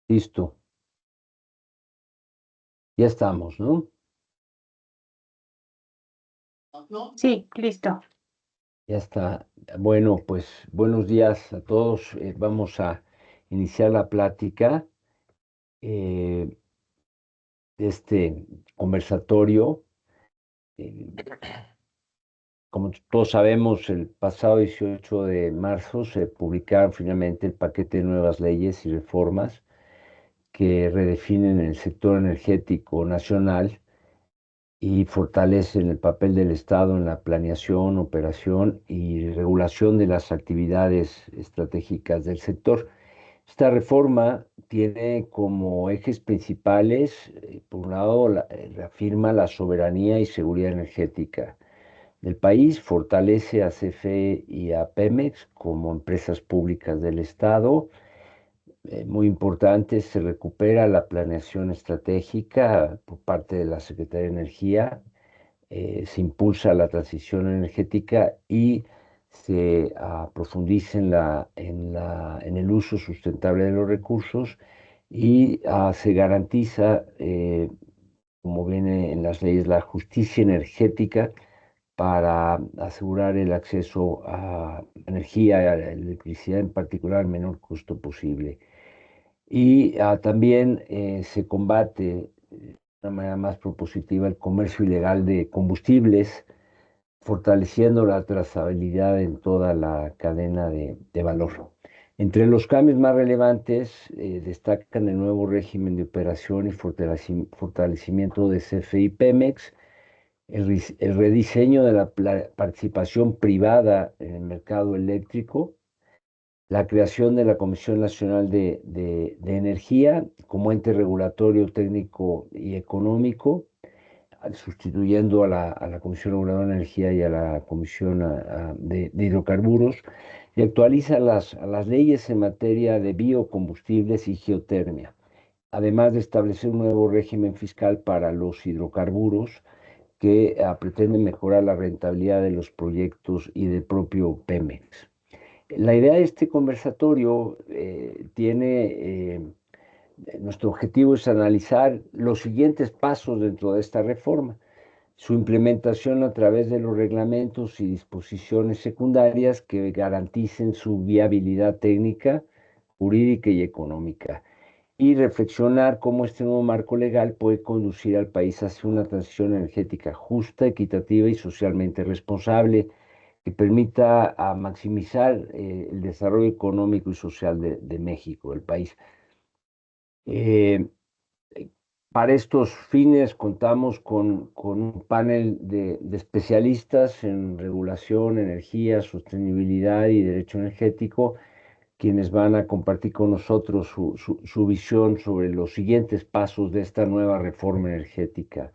Listo, ya estamos, ¿no? Sí, listo. Ya está. Bueno, pues buenos días a todos. Vamos a iniciar la plática de este conversatorio. Eh, Como todos sabemos, el pasado 18 de marzo se publicaron finalmente el paquete de nuevas leyes y reformas que redefinen el sector energético nacional y fortalecen el papel del Estado en la planeación, operación y regulación de las actividades estratégicas del sector. Esta reforma tiene como ejes principales, por un lado, reafirma la soberanía y seguridad energética del país, fortalece a CFE y a Pemex como empresas públicas del Estado. Muy importante, se recupera la planeación estratégica por parte de la Secretaría de Energía, se impulsa la transición energética y se profundiza en el uso sustentable de los recursos y se garantiza, como viene en las leyes, la justicia energética para asegurar el acceso a energía, a la electricidad en particular, al menor costo posible. Y también se combate de una manera más propositiva el comercio ilegal de combustibles, fortaleciendo la trazabilidad en toda la cadena de valor. Entre los cambios más relevantes destacan el nuevo régimen de operación y fortalecimiento de CFE y Pemex, el rediseño de la participación privada en el mercado eléctrico, la creación de la Comisión Nacional de Energía como ente regulatorio técnico y económico, sustituyendo a la Comisión Reguladora de Energía y a la Comisión de Hidrocarburos, y actualiza a las leyes en materia de biocombustibles y geotermia, además de establecer un nuevo régimen fiscal para los hidrocarburos que pretende mejorar la rentabilidad de los proyectos y del propio Pemex. La idea de este conversatorio nuestro objetivo es analizar los siguientes pasos dentro de esta reforma, su implementación a través de los reglamentos y disposiciones secundarias que garanticen su viabilidad técnica, jurídica y económica, y reflexionar cómo este nuevo marco legal puede conducir al país hacia una transición energética justa, equitativa y socialmente responsable, que permita maximizar el desarrollo económico y social de México, el país. Eh, para estos fines contamos con un panel de especialistas en regulación, energía, sostenibilidad y derecho energético, quienes van a compartir con nosotros su visión sobre los siguientes pasos de esta nueva reforma energética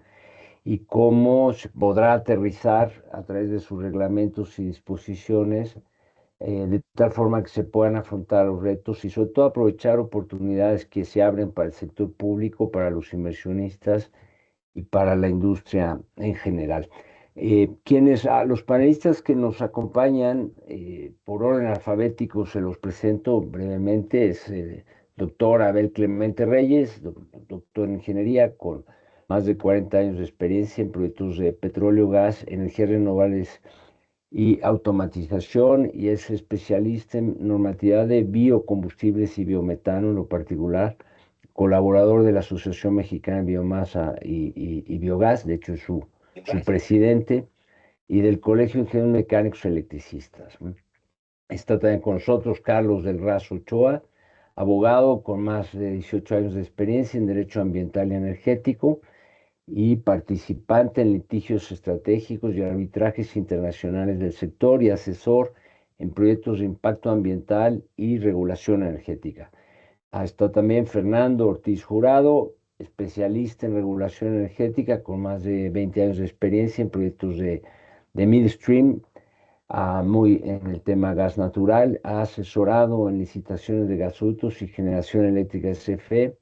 y cómo se podrá aterrizar a través de sus reglamentos y disposiciones, de tal forma que se puedan afrontar los retos y sobre todo aprovechar oportunidades que se abren para el sector público, para los inversionistas y para la industria en general. Los panelistas que nos acompañan por orden alfabético, se los presento brevemente, es el doctor Abel Clemente Reyes, doctor en ingeniería con más de 40 años de experiencia en proyectos de petróleo, gas, energías renovables y automatización, y es especialista en normatividad de biocombustibles y biometano en lo particular, colaborador de la Asociación Mexicana de Biomasa y Biogás, de hecho es su presidente, y del Colegio de Ingenieros Mecánicos Electricistas. Está también con nosotros Carlos del Razo Ochoa, abogado con más de 18 años de experiencia en Derecho Ambiental y Energético y participante en litigios estratégicos y arbitrajes internacionales del sector y asesor en proyectos de impacto ambiental y regulación energética. Está también Fernando Ortiz Jurado, especialista en regulación energética con más de 20 años de experiencia en proyectos de midstream, muy en el tema gas natural, ha asesorado en licitaciones de gasoductos y generación eléctrica de CFE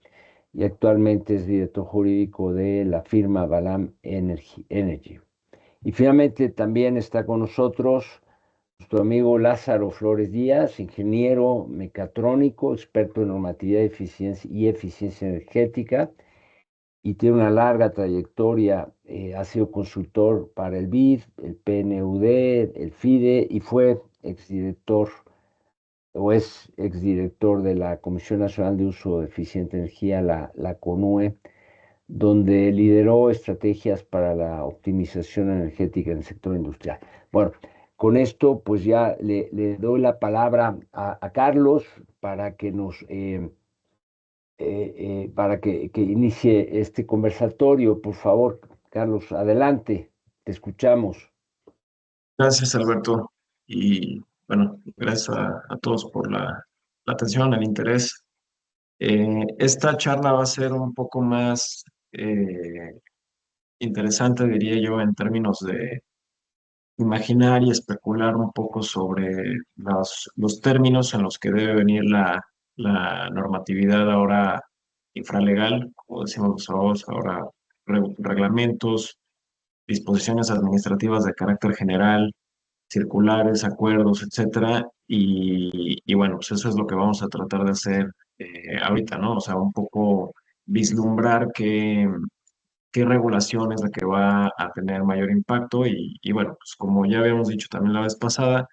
y actualmente es director jurídico de la firma Balam Energy. Y finalmente también está con nosotros nuestro amigo Lázaro Flores Díaz, ingeniero mecatrónico, experto en normatividad y eficiencia energética, y tiene una larga trayectoria. Ha sido consultor para el BID, el PNUD, el FIDE, y fue exdirector o es exdirector de la Comisión Nacional de Uso de Eficiente Energía, la CONUE, donde lideró estrategias para la optimización energética en el sector industrial. Bueno, con esto pues ya le doy la palabra a Carlos para que que inicie este conversatorio. Por favor, Carlos, adelante, te escuchamos. Gracias, Alberto. Y bueno, gracias a todos por la atención, el interés. Esta charla va a ser un poco más interesante, diría yo, en términos de imaginar y especular un poco sobre los términos en los que debe venir la normatividad ahora infralegal, como decimos nosotros, ahora reglamentos, disposiciones administrativas de carácter general, circulares, acuerdos, etcétera. Y bueno, pues eso es lo que vamos a tratar de hacer ahorita, ¿no? O sea, un poco vislumbrar qué regulación es la que va a tener mayor impacto y bueno, pues como ya habíamos dicho también la vez pasada,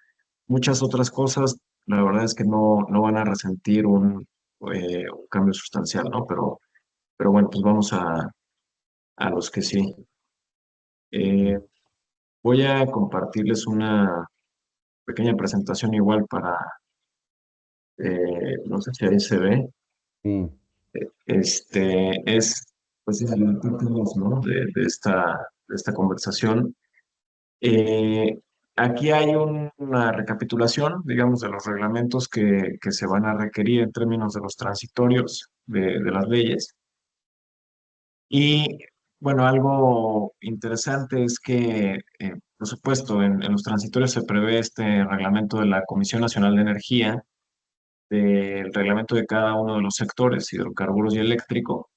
muchas otras cosas, la verdad es que no van a resentir un cambio sustancial, ¿no? Pero bueno, pues vamos a los que sí. Eh, Voy a compartirles una pequeña presentación igual para, no sé si ahí se ve, Sí, es, pues, el título, ¿no? de esta conversación. Eh, Aquí hay una recapitulación, digamos, de los reglamentos que se van a requerir en términos de los transitorios de las leyes. Y bueno, algo interesante es que, por supuesto, en los transitorios se prevé este reglamento de la Comisión Nacional de Energía, del reglamento de cada uno de los sectores, hidrocarburos y eléctrico,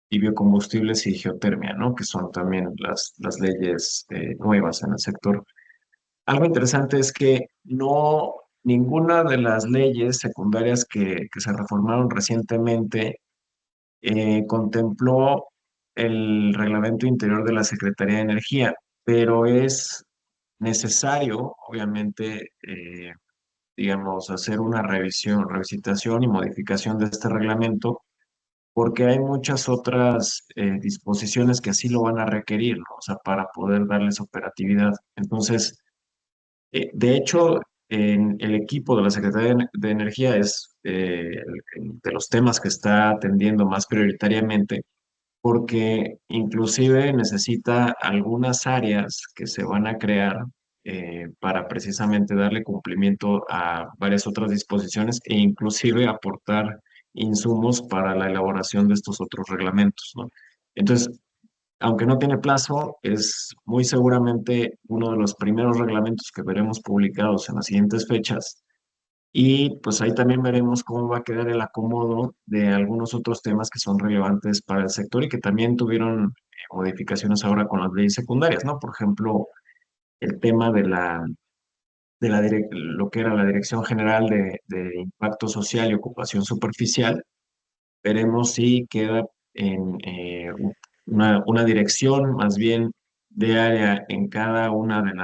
y biocombustibles y geotermia, ¿no? Que son también las leyes nuevas en el sector. Algo interesante es que ninguna de las leyes secundarias que se reformaron recientemente contempló el reglamento interior de la Secretaría de Energía, pero es necesario, obviamente, digamos, hacer una revisitación y modificación de este reglamento, porque hay muchas otras disposiciones que así lo van a requerir, ¿no? O sea, para poder darles operatividad. Entonces, de hecho, en el equipo de la Secretaría de Energía es de los temas que está atendiendo más prioritariamente, porque inclusive necesita algunas áreas que se van a crear para precisamente darle cumplimiento a varias otras disposiciones e inclusive aportar insumos para la elaboración de estos otros reglamentos, ¿no? Entonces, aunque no tiene plazo, es muy seguramente uno de los primeros reglamentos que veremos publicados en las siguientes fechas. Y pues ahí también veremos cómo va a quedar el acomodo de algunos otros temas que son relevantes para el sector y que también tuvieron modificaciones ahora con las leyes secundarias, ¿no? Por ejemplo, el tema lo que era la Dirección General de Impacto Social y Ocupación Superficial. Veremos si queda en una dirección más bien de área en cada una de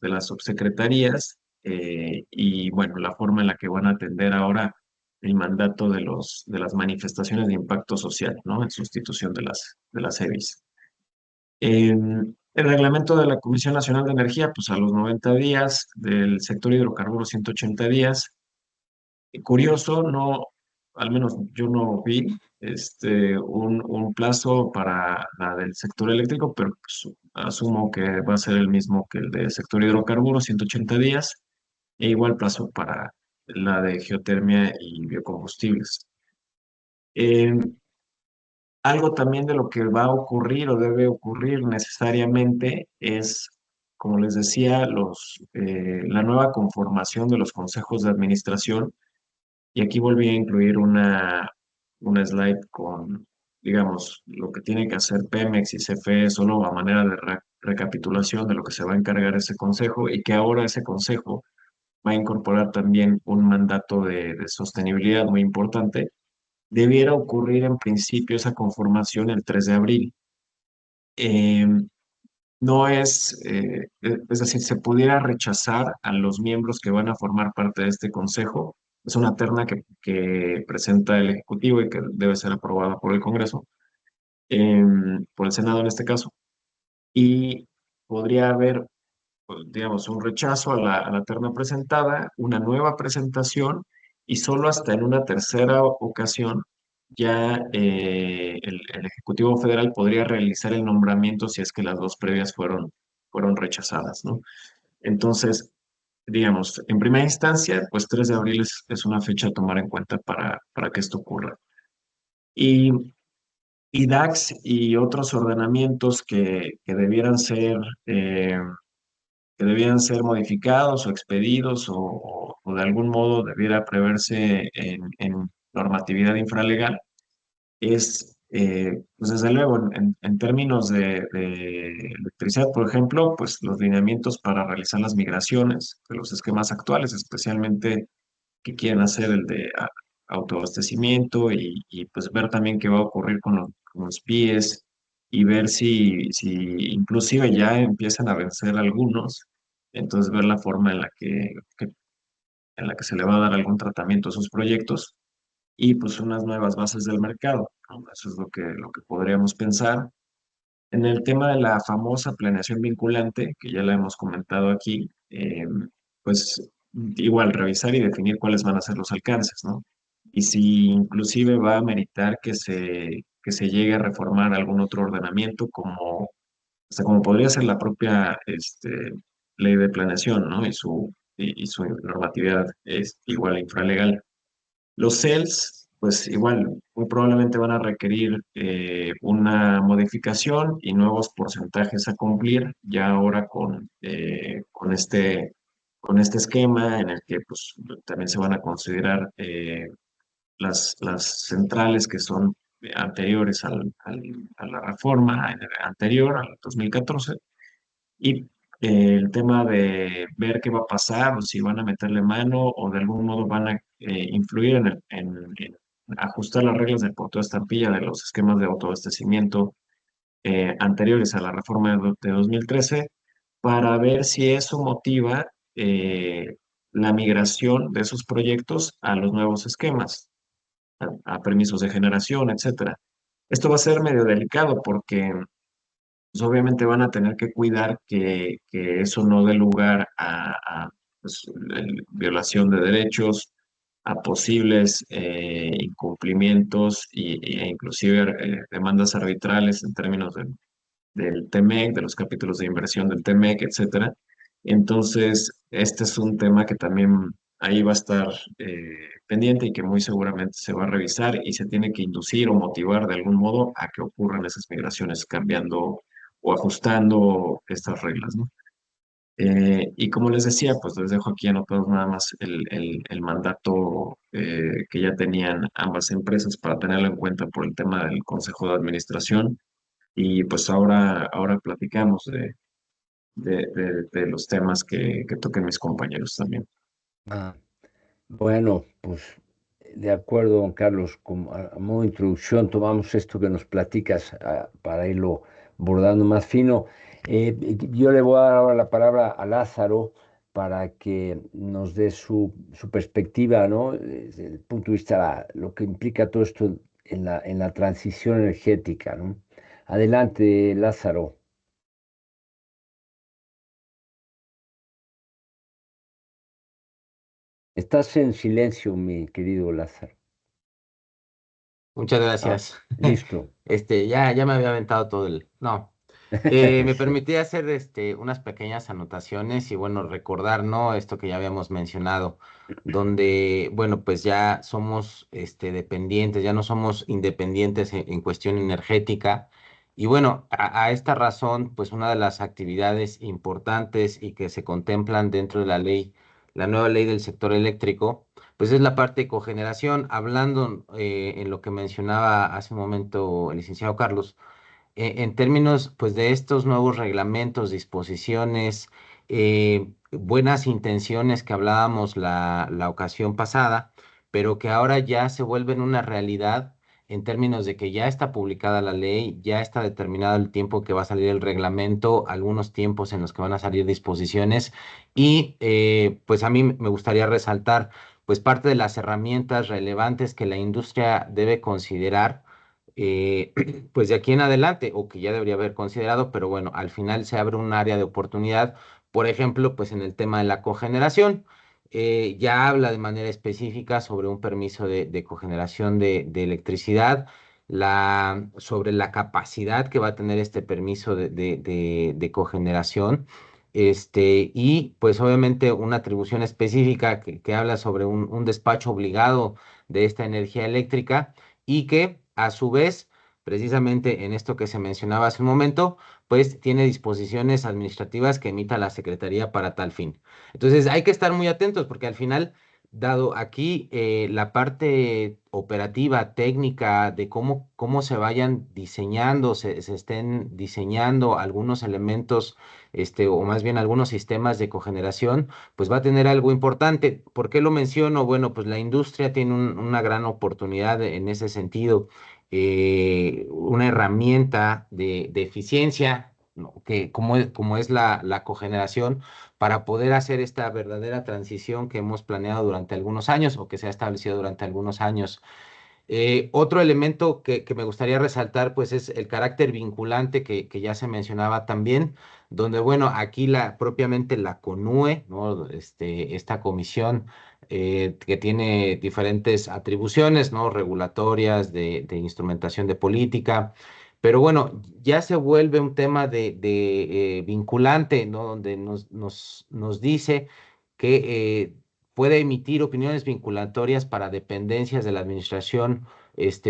las subsecretarías, y bueno, la forma en la que van a atender ahora el mandato de las manifestaciones de impacto social, ¿no? En sustitución de las EBIs. El reglamento de la Comisión Nacional de Energía, pues a los 90 días, del sector hidrocarburos 180 días. Curioso, no, al menos yo no vi un plazo para la del sector eléctrico, pero pues, asumo que va a ser el mismo que el del sector hidrocarburos, 180 días, e igual plazo para la de geotermia y biocombustibles. Eh, Algo también de lo que va a ocurrir o debe ocurrir necesariamente es, como les decía, la nueva conformación de los consejos de administración. Y aquí volví a incluir una slide con, digamos, lo que tiene que hacer Pemex y CFE solo a manera de recapitulación de lo que se va a encargar ese consejo y que ahora ese consejo va a incorporar también un mandato de sostenibilidad muy importante. Debiera ocurrir en principio esa conformación el 3 de abril. Eh, no es decir, se pudiera rechazar a los miembros que van a formar parte de este consejo. Es una terna que presenta el Ejecutivo y que debe ser aprobada por el Congreso, por el Senado en este caso. Y podría haber, pues, digamos, un rechazo a la terna presentada, una nueva presentación y solo hasta en una tercera ocasión ya el Ejecutivo Federal podría realizar el nombramiento si es que las dos previas fueron rechazadas, ¿no? Entonces, digamos, en primera instancia, pues 3 de abril es una fecha a tomar en cuenta para que esto ocurra. Y, y DAX y otros ordenamientos que eh, debieran ser modificados o expedidos o de algún modo debiera preverse en normatividad infralegal, pues desde luego, en términos de electricidad, por ejemplo, pues los lineamientos para realizar las migraciones de los esquemas actuales, especialmente que quieren hacer el de autoabastecimiento y pues ver también qué va a ocurrir con los PIEs y ver si inclusive ya empiezan a vencer algunos, entonces ver la forma en la que se le va a dar algún tratamiento a esos proyectos y pues unas nuevas bases del mercado, ¿no? Eso es lo que podríamos pensar. En el tema de la famosa planeación vinculante, que ya la hemos comentado aquí, pues igual revisar y definir cuáles van a ser los alcances, ¿no? Y si inclusive va a meritar que se llegue a reformar algún otro ordenamiento, como, hasta como podría ser la propia ley de planeación, ¿no? Y su normatividad es igual infralegal. Los cells, pues igual, muy probablemente van a requerir una modificación y nuevos porcentajes a cumplir ya ahora con este esquema en el que pues, también se van a considerar las centrales que son anteriores a la reforma anterior, al 2014 y el tema de ver qué va a pasar, o si van a meterle mano o de algún modo van a influir en ajustar las reglas de porteo estampilla de los esquemas de autoabastecimiento anteriores a la reforma de 2013, para ver si eso motiva la migración de esos proyectos a los nuevos esquemas, a permisos de generación, etcétera. Esto va a ser medio delicado porque pues obviamente van a tener que cuidar que eso no dé lugar pues, violación de derechos, a posibles incumplimientos e inclusive demandas arbitrales en términos del TEMEC, de los capítulos de inversión del TEMEC, etcétera. Entonces, este es un tema que también ahí va a estar pendiente y que muy seguramente se va a revisar y se tiene que inducir o motivar de algún modo a que ocurran esas migraciones cambiando o ajustando estas reglas, ¿no? Y como les decía, pues les dejo aquí anotados nada más el mandato que ya tenían ambas empresas para tenerlo en cuenta por el tema del Consejo de Administración. Y pues ahora platicamos de los temas que toquen mis compañeros también. Ah, bueno, pues de acuerdo, don Carlos, como a modo de introducción tomamos esto que nos platicas para irlo bordando más fino. Yo le voy a dar ahora la palabra a Lázaro para que nos dé su perspectiva, ¿no? Desde el punto de vista, lo que implica todo esto en la transición energética, ¿no? Adelante, Lázaro. Estás en silencio, mi querido Lázaro. Muchas Ah, gracias. listo. Ya me había aventado todo el. No. Me permití hacer unas pequeñas anotaciones y bueno, recordar, ¿no? Esto que ya habíamos mencionado, donde, bueno, pues ya somos dependientes, ya no somos independientes en cuestión energética. Y bueno, a esta razón, pues una de las actividades importantes y que se contemplan dentro de la ley, la nueva ley del sector eléctrico, pues es la parte de cogeneración. Hablando en lo que mencionaba hace un momento el licenciado Carlos en términos pues de estos nuevos reglamentos, disposiciones, buenas intenciones que hablábamos la ocasión pasada, pero que ahora ya se vuelven una realidad en términos de que ya está publicada la ley, ya está determinado el tiempo que va a salir el reglamento, algunos tiempos en los que van a salir disposiciones y pues a mí me gustaría resaltar pues parte de las herramientas relevantes que la industria debe considerar eh, pues de aquí en adelante, o que ya debería haber considerado, pero bueno, al final se abre un área de oportunidad, por ejemplo, pues en el tema de la cogeneración. Ya habla de manera específica sobre un permiso de cogeneración de electricidad, sobre la capacidad que va a tener este permiso de cogeneración, y pues obviamente una atribución específica que habla sobre un despacho obligado de esta energía eléctrica y que a su vez, precisamente en esto que se mencionaba hace un momento, pues tiene disposiciones administrativas que emita la Secretaría para tal fin. Entonces hay que estar muy atentos porque al final, dado aquí la parte operativa, técnica, de cómo se vayan diseñando, se estén diseñando algunos elementos, o más bien algunos sistemas de cogeneración, pues va a tener algo importante. ¿Por qué lo menciono? Bueno, pues la industria tiene una gran oportunidad en ese sentido, una herramienta de eficiencia, ¿no? Que como es la cogeneración, para poder hacer esta verdadera transición que hemos planeado durante algunos años o que se ha establecido durante algunos años. Otro elemento que me gustaría resaltar, pues, es el carácter vinculante que ya se mencionaba también, donde, bueno, aquí propiamente la CONUE, ¿no? Esta comisión que tiene diferentes atribuciones, ¿no? Regulatorias, de instrumentación de política, pero bueno, ya se vuelve un tema de vinculante, ¿no? Donde nos dice que puede emitir opiniones vinculatorias para dependencias de la administración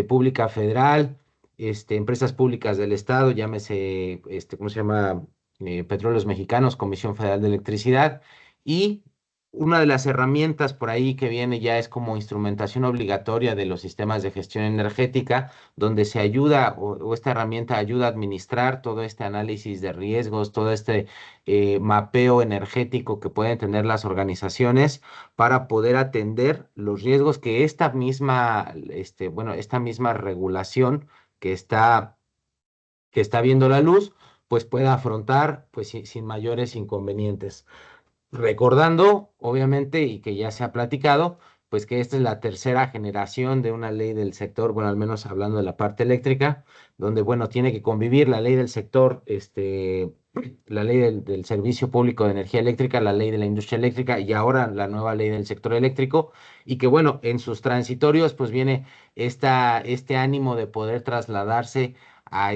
pública federal, empresas públicas del Estado, llámese, ¿cómo se llama? Petróleos Mexicanos, Comisión Federal de Electricidad, y una de las herramientas por ahí que viene ya es como instrumentación obligatoria de los sistemas de gestión energética, donde se ayuda o esta herramienta ayuda a administrar todo este análisis de riesgos, todo este mapeo energético que pueden tener las organizaciones para poder atender los riesgos que esta misma regulación que está viendo la luz, pues pueda afrontar pues sin mayores inconvenientes. Recordando, obviamente, y que ya se ha platicado, pues que esta es la tercera generación de una ley del sector, bueno, al menos hablando de la parte eléctrica, donde, bueno, tiene que convivir la ley del sector, la ley del Servicio Público de Energía Eléctrica, la ley de la industria eléctrica y ahora la nueva ley del sector eléctrico, y que, bueno, en sus transitorios, pues viene este ánimo de poder trasladarse a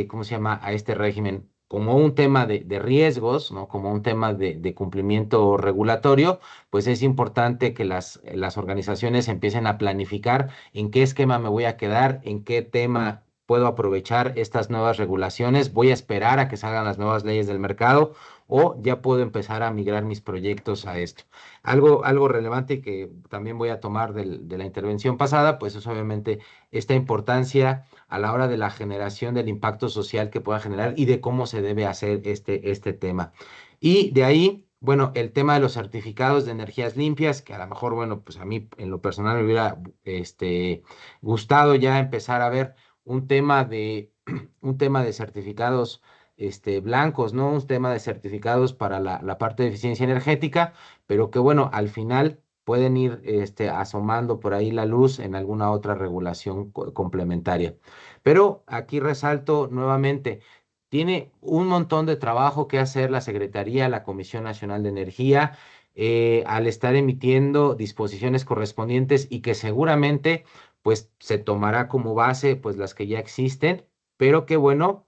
¿cómo se llama? A este régimen como un tema de riesgos, ¿no? Como un tema de cumplimiento regulatorio, pues es importante que las organizaciones empiecen a planificar en qué esquema me voy a quedar, en qué tema puedo aprovechar estas nuevas regulaciones, voy a esperar a que salgan las nuevas leyes del mercado o ya puedo empezar a migrar mis proyectos a esto. Algo relevante que también voy a tomar de la intervención pasada, pues es obviamente esta importancia a la hora de la generación del impacto social que pueda generar y de cómo se debe hacer este tema. Y de ahí, bueno, el tema de los certificados de energías limpias, que a lo mejor, bueno, pues a mí en lo personal me hubiera gustado ya empezar a ver un tema de, un tema de certificados blancos, ¿no? Un tema de certificados para la parte de eficiencia energética, pero que bueno, al final pueden ir asomando por ahí la luz en alguna otra regulación complementaria. Pero aquí resalto nuevamente, tiene un montón de trabajo que hacer la Secretaría, la Comisión Nacional de Energía, al estar emitiendo disposiciones correspondientes y que seguramente pues se tomará como base pues las que ya existen, pero que bueno,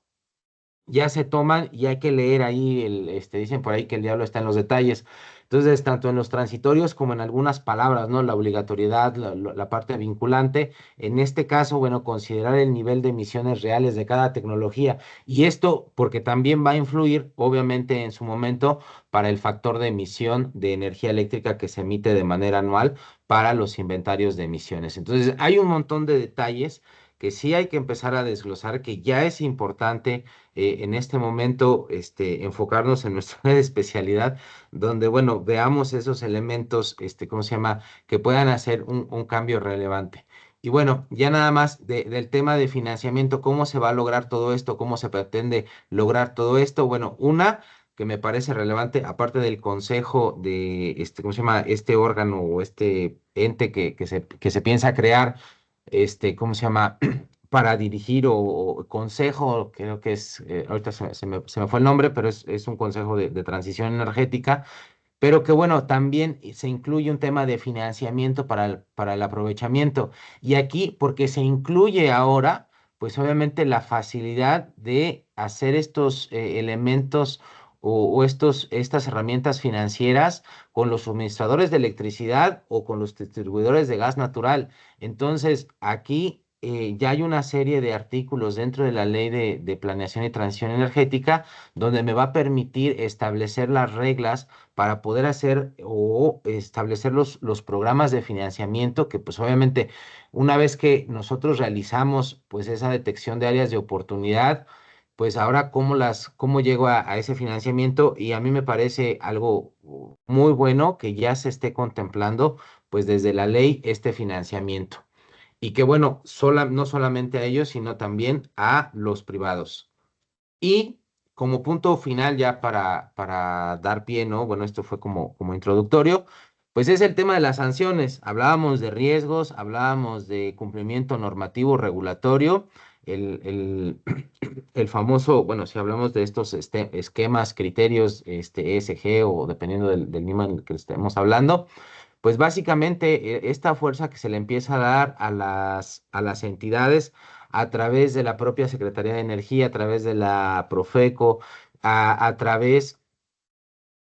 ya se toman y hay que leer ahí, dicen por ahí que el diablo está en los detalles. Entonces, tanto en los transitorios como en algunas palabras, ¿no? La obligatoriedad, la parte vinculante, en este caso, bueno, considerar el nivel de emisiones reales de cada tecnología. Y esto porque también va a influir, obviamente, en su momento para el factor de emisión de energía eléctrica que se emite de manera anual para los inventarios de emisiones. Entonces, hay un montón de detalles que sí hay que empezar a desglosar, que ya es importante en este momento enfocarnos en nuestra especialidad, donde, bueno, veamos esos elementos, ¿cómo se llama?, que puedan hacer un cambio relevante. Y bueno, ya nada más del tema de financiamiento, ¿cómo se va a lograr todo esto? ¿Cómo se pretende lograr todo esto? Bueno, una que me parece relevante, aparte del consejo de, ¿cómo se llama?, este órgano o este ente que se piensa crear, ¿cómo se llama?, para dirigir o consejo, creo que es, ahorita se me fue el nombre, pero es un consejo de transición energética, pero que bueno, también se incluye un tema de financiamiento para el aprovechamiento. Y aquí, porque se incluye ahora, pues obviamente la facilidad de hacer estos elementos o estas herramientas financieras con los suministradores de electricidad o con los distribuidores de gas natural. Entonces, aquí ya hay una serie de artículos dentro de la ley de planeación y transición energética donde me va a permitir establecer las reglas para poder hacer o establecer los programas de financiamiento que pues obviamente una vez que nosotros realizamos pues esa detección de áreas de oportunidad, pues ahora cómo llego a ese financiamiento, y a mí me parece algo muy bueno que ya se esté contemplando pues desde la ley este financiamiento. Y que bueno, no solamente a ellos, sino también a los privados. Y como punto final ya para dar pie, ¿no? Bueno, esto fue como introductorio, pues es el tema de las sanciones. Hablábamos de riesgos, hablábamos de cumplimiento normativo regulatorio, el, el famoso, bueno, si hablamos de estos esquemas, criterios, ESG o dependiendo del nivel en el que estemos hablando, pues básicamente esta fuerza que se le empieza a dar a las entidades a través de la propia Secretaría de Energía, a través de la Profeco, a través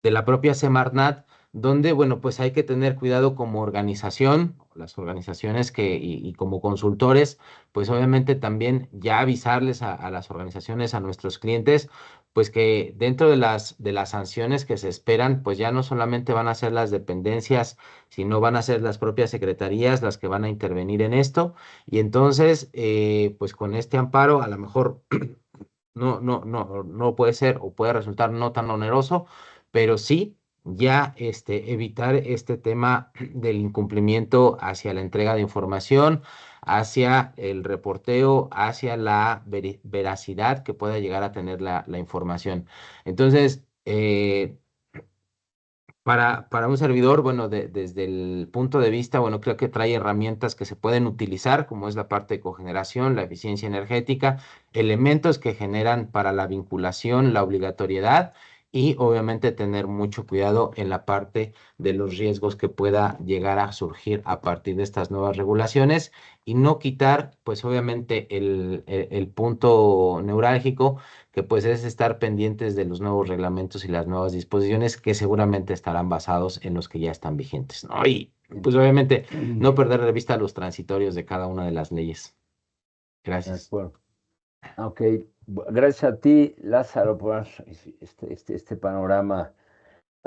de la propia Semarnat, donde, bueno, pues hay que tener cuidado como organización, las organizaciones y como consultores, pues obviamente también ya avisarles a las organizaciones, a nuestros clientes, pues que dentro de las sanciones que se esperan, pues ya no solamente van a ser las dependencias, sino van a ser las propias secretarías las que van a intervenir en esto. Y entonces, pues con este amparo, a lo mejor no puede ser o puede resultar no tan oneroso, pero sí ya evitar este tema del incumplimiento hacia la entrega de información, hacia el reporteo, hacia la veracidad que pueda llegar a tener la información. Entonces, para un servidor, bueno, desde el punto de vista, bueno, creo que trae herramientas que se pueden utilizar, como es la parte de cogeneración, la eficiencia energética, elementos que generan para la vinculación, la obligatoriedad y obviamente tener mucho cuidado en la parte de los riesgos que pueda llegar a surgir a partir de estas nuevas regulaciones y no quitar, pues obviamente, el punto neurálgico que pues es estar pendientes de los nuevos reglamentos y las nuevas disposiciones que seguramente estarán basados en los que ya están vigentes, ¿no? Y pues obviamente no perder de vista los transitorios de cada una de las leyes. De Gracias. acuerdo. Ok, gracias a ti, Lázaro, por este panorama.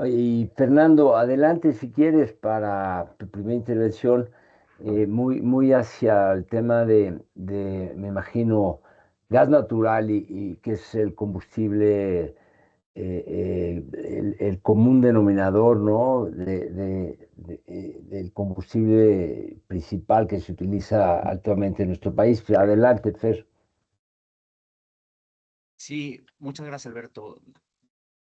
Y Fernando, adelante si quieres para tu primera intervención, muy hacia el tema me imagino, gas natural y que es el combustible, el común denominador, ¿no? Del combustible principal que se utiliza actualmente en nuestro país. Adelante, Fer. Sí, muchas gracias, Alberto.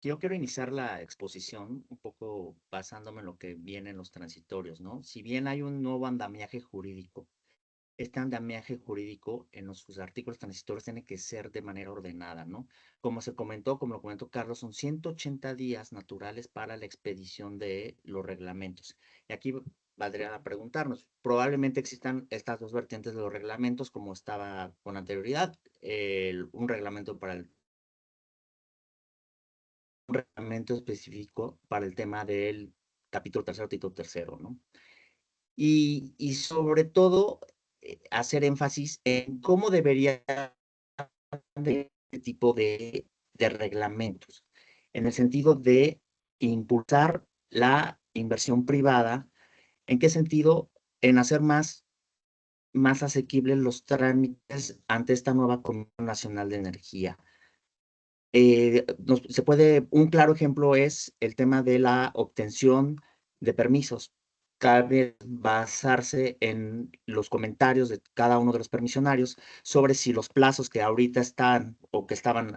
Yo quiero iniciar la exposición un poco basándome en lo que viene en los transitorios, ¿no? Si bien hay un nuevo andamiaje jurídico, este andamiaje jurídico en sus artículos transitorios tiene que ser de manera ordenada, ¿no? Como lo comentó Carlos, son 180 días naturales para la expedición de los reglamentos. Y aquí valdría preguntarnos, probablemente existan estas dos vertientes de los reglamentos, como estaba con anterioridad, un reglamento un reglamento específico para el tema del capítulo tercero, título tercero, ¿no? Y sobre todo, hacer énfasis en cómo debería de este tipo de reglamentos, en el sentido de impulsar la inversión privada. ¿En qué sentido? En hacer más más asequibles los trámites ante esta nueva Comisión Nacional de Energía. Un claro ejemplo es el tema de la obtención de permisos. Cabe basarse en los comentarios de cada uno de los permisionarios sobre si los plazos que ahorita están o que estaban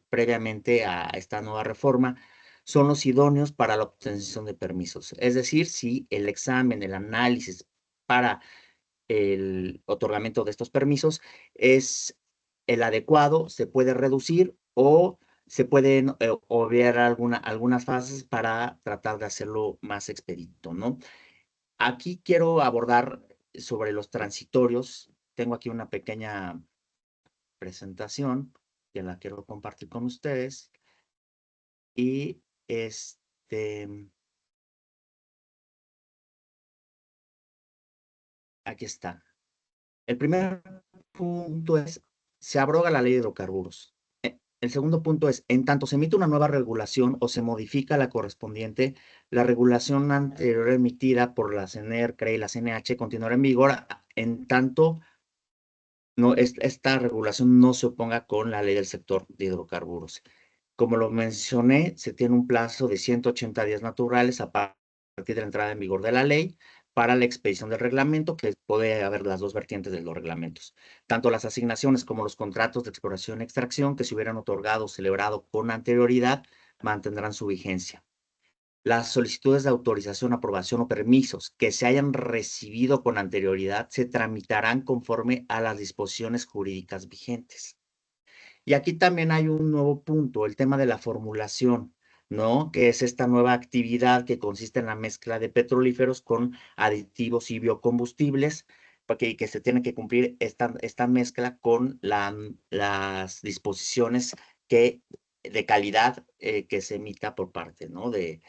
previamente a esta nueva reforma son los idóneos para la obtención de permisos. Es decir, si el examen, el análisis para el otorgamiento de estos permisos es el adecuado, se puede reducir o se pueden obviar algunas fases para tratar de hacerlo más expedito, ¿no? Aquí quiero abordar sobre los transitorios. Tengo aquí una pequeña presentación que la quiero compartir con ustedes. Y aquí está. El primer punto es, se abroga la ley de hidrocarburos. El segundo punto es, en tanto se emite una nueva regulación o se modifica la correspondiente, la regulación anterior emitida por la CNER, CRE y la CNH continuará en vigor en tanto esta regulación no se oponga con la ley del sector de hidrocarburos. Como lo mencioné, se tiene un plazo de 180 días naturales a partir de la entrada en vigor de la ley para la expedición del reglamento, que puede haber las dos vertientes de los reglamentos. Tanto las asignaciones como los contratos de exploración y extracción que se hubieran otorgado o celebrado con anterioridad mantendrán su vigencia. Las solicitudes de autorización, aprobación o permisos que se hayan recibido con anterioridad se tramitarán conforme a las disposiciones jurídicas vigentes. Y aquí también hay un nuevo punto, el tema de la formulación, ¿no? Que es esta nueva actividad que consiste en la mezcla de petrolíferos con aditivos y biocombustibles, porque que se tiene que cumplir esta mezcla con las disposiciones de calidad que se emita por parte, ¿no? De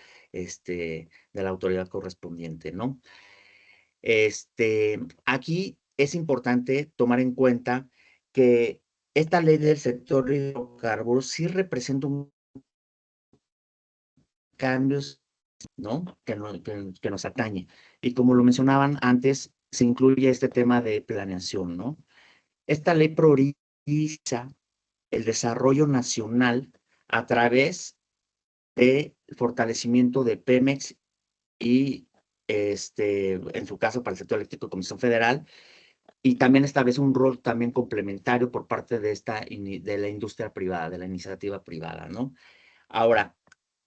la autoridad correspondiente, ¿no? Aquí es importante tomar en cuenta que esta ley del sector de hidrocarburos sí representa un cambios, ¿no? Que nos atañe. Y como lo mencionaban antes, se incluye este tema de planeación, ¿no? Esta ley prioriza el desarrollo nacional a través del fortalecimiento de Pemex y, en su caso, para el sector eléctrico, Comisión Federal, y también establece un rol también complementario por parte de la industria privada, de la iniciativa privada, ¿no? Ahora,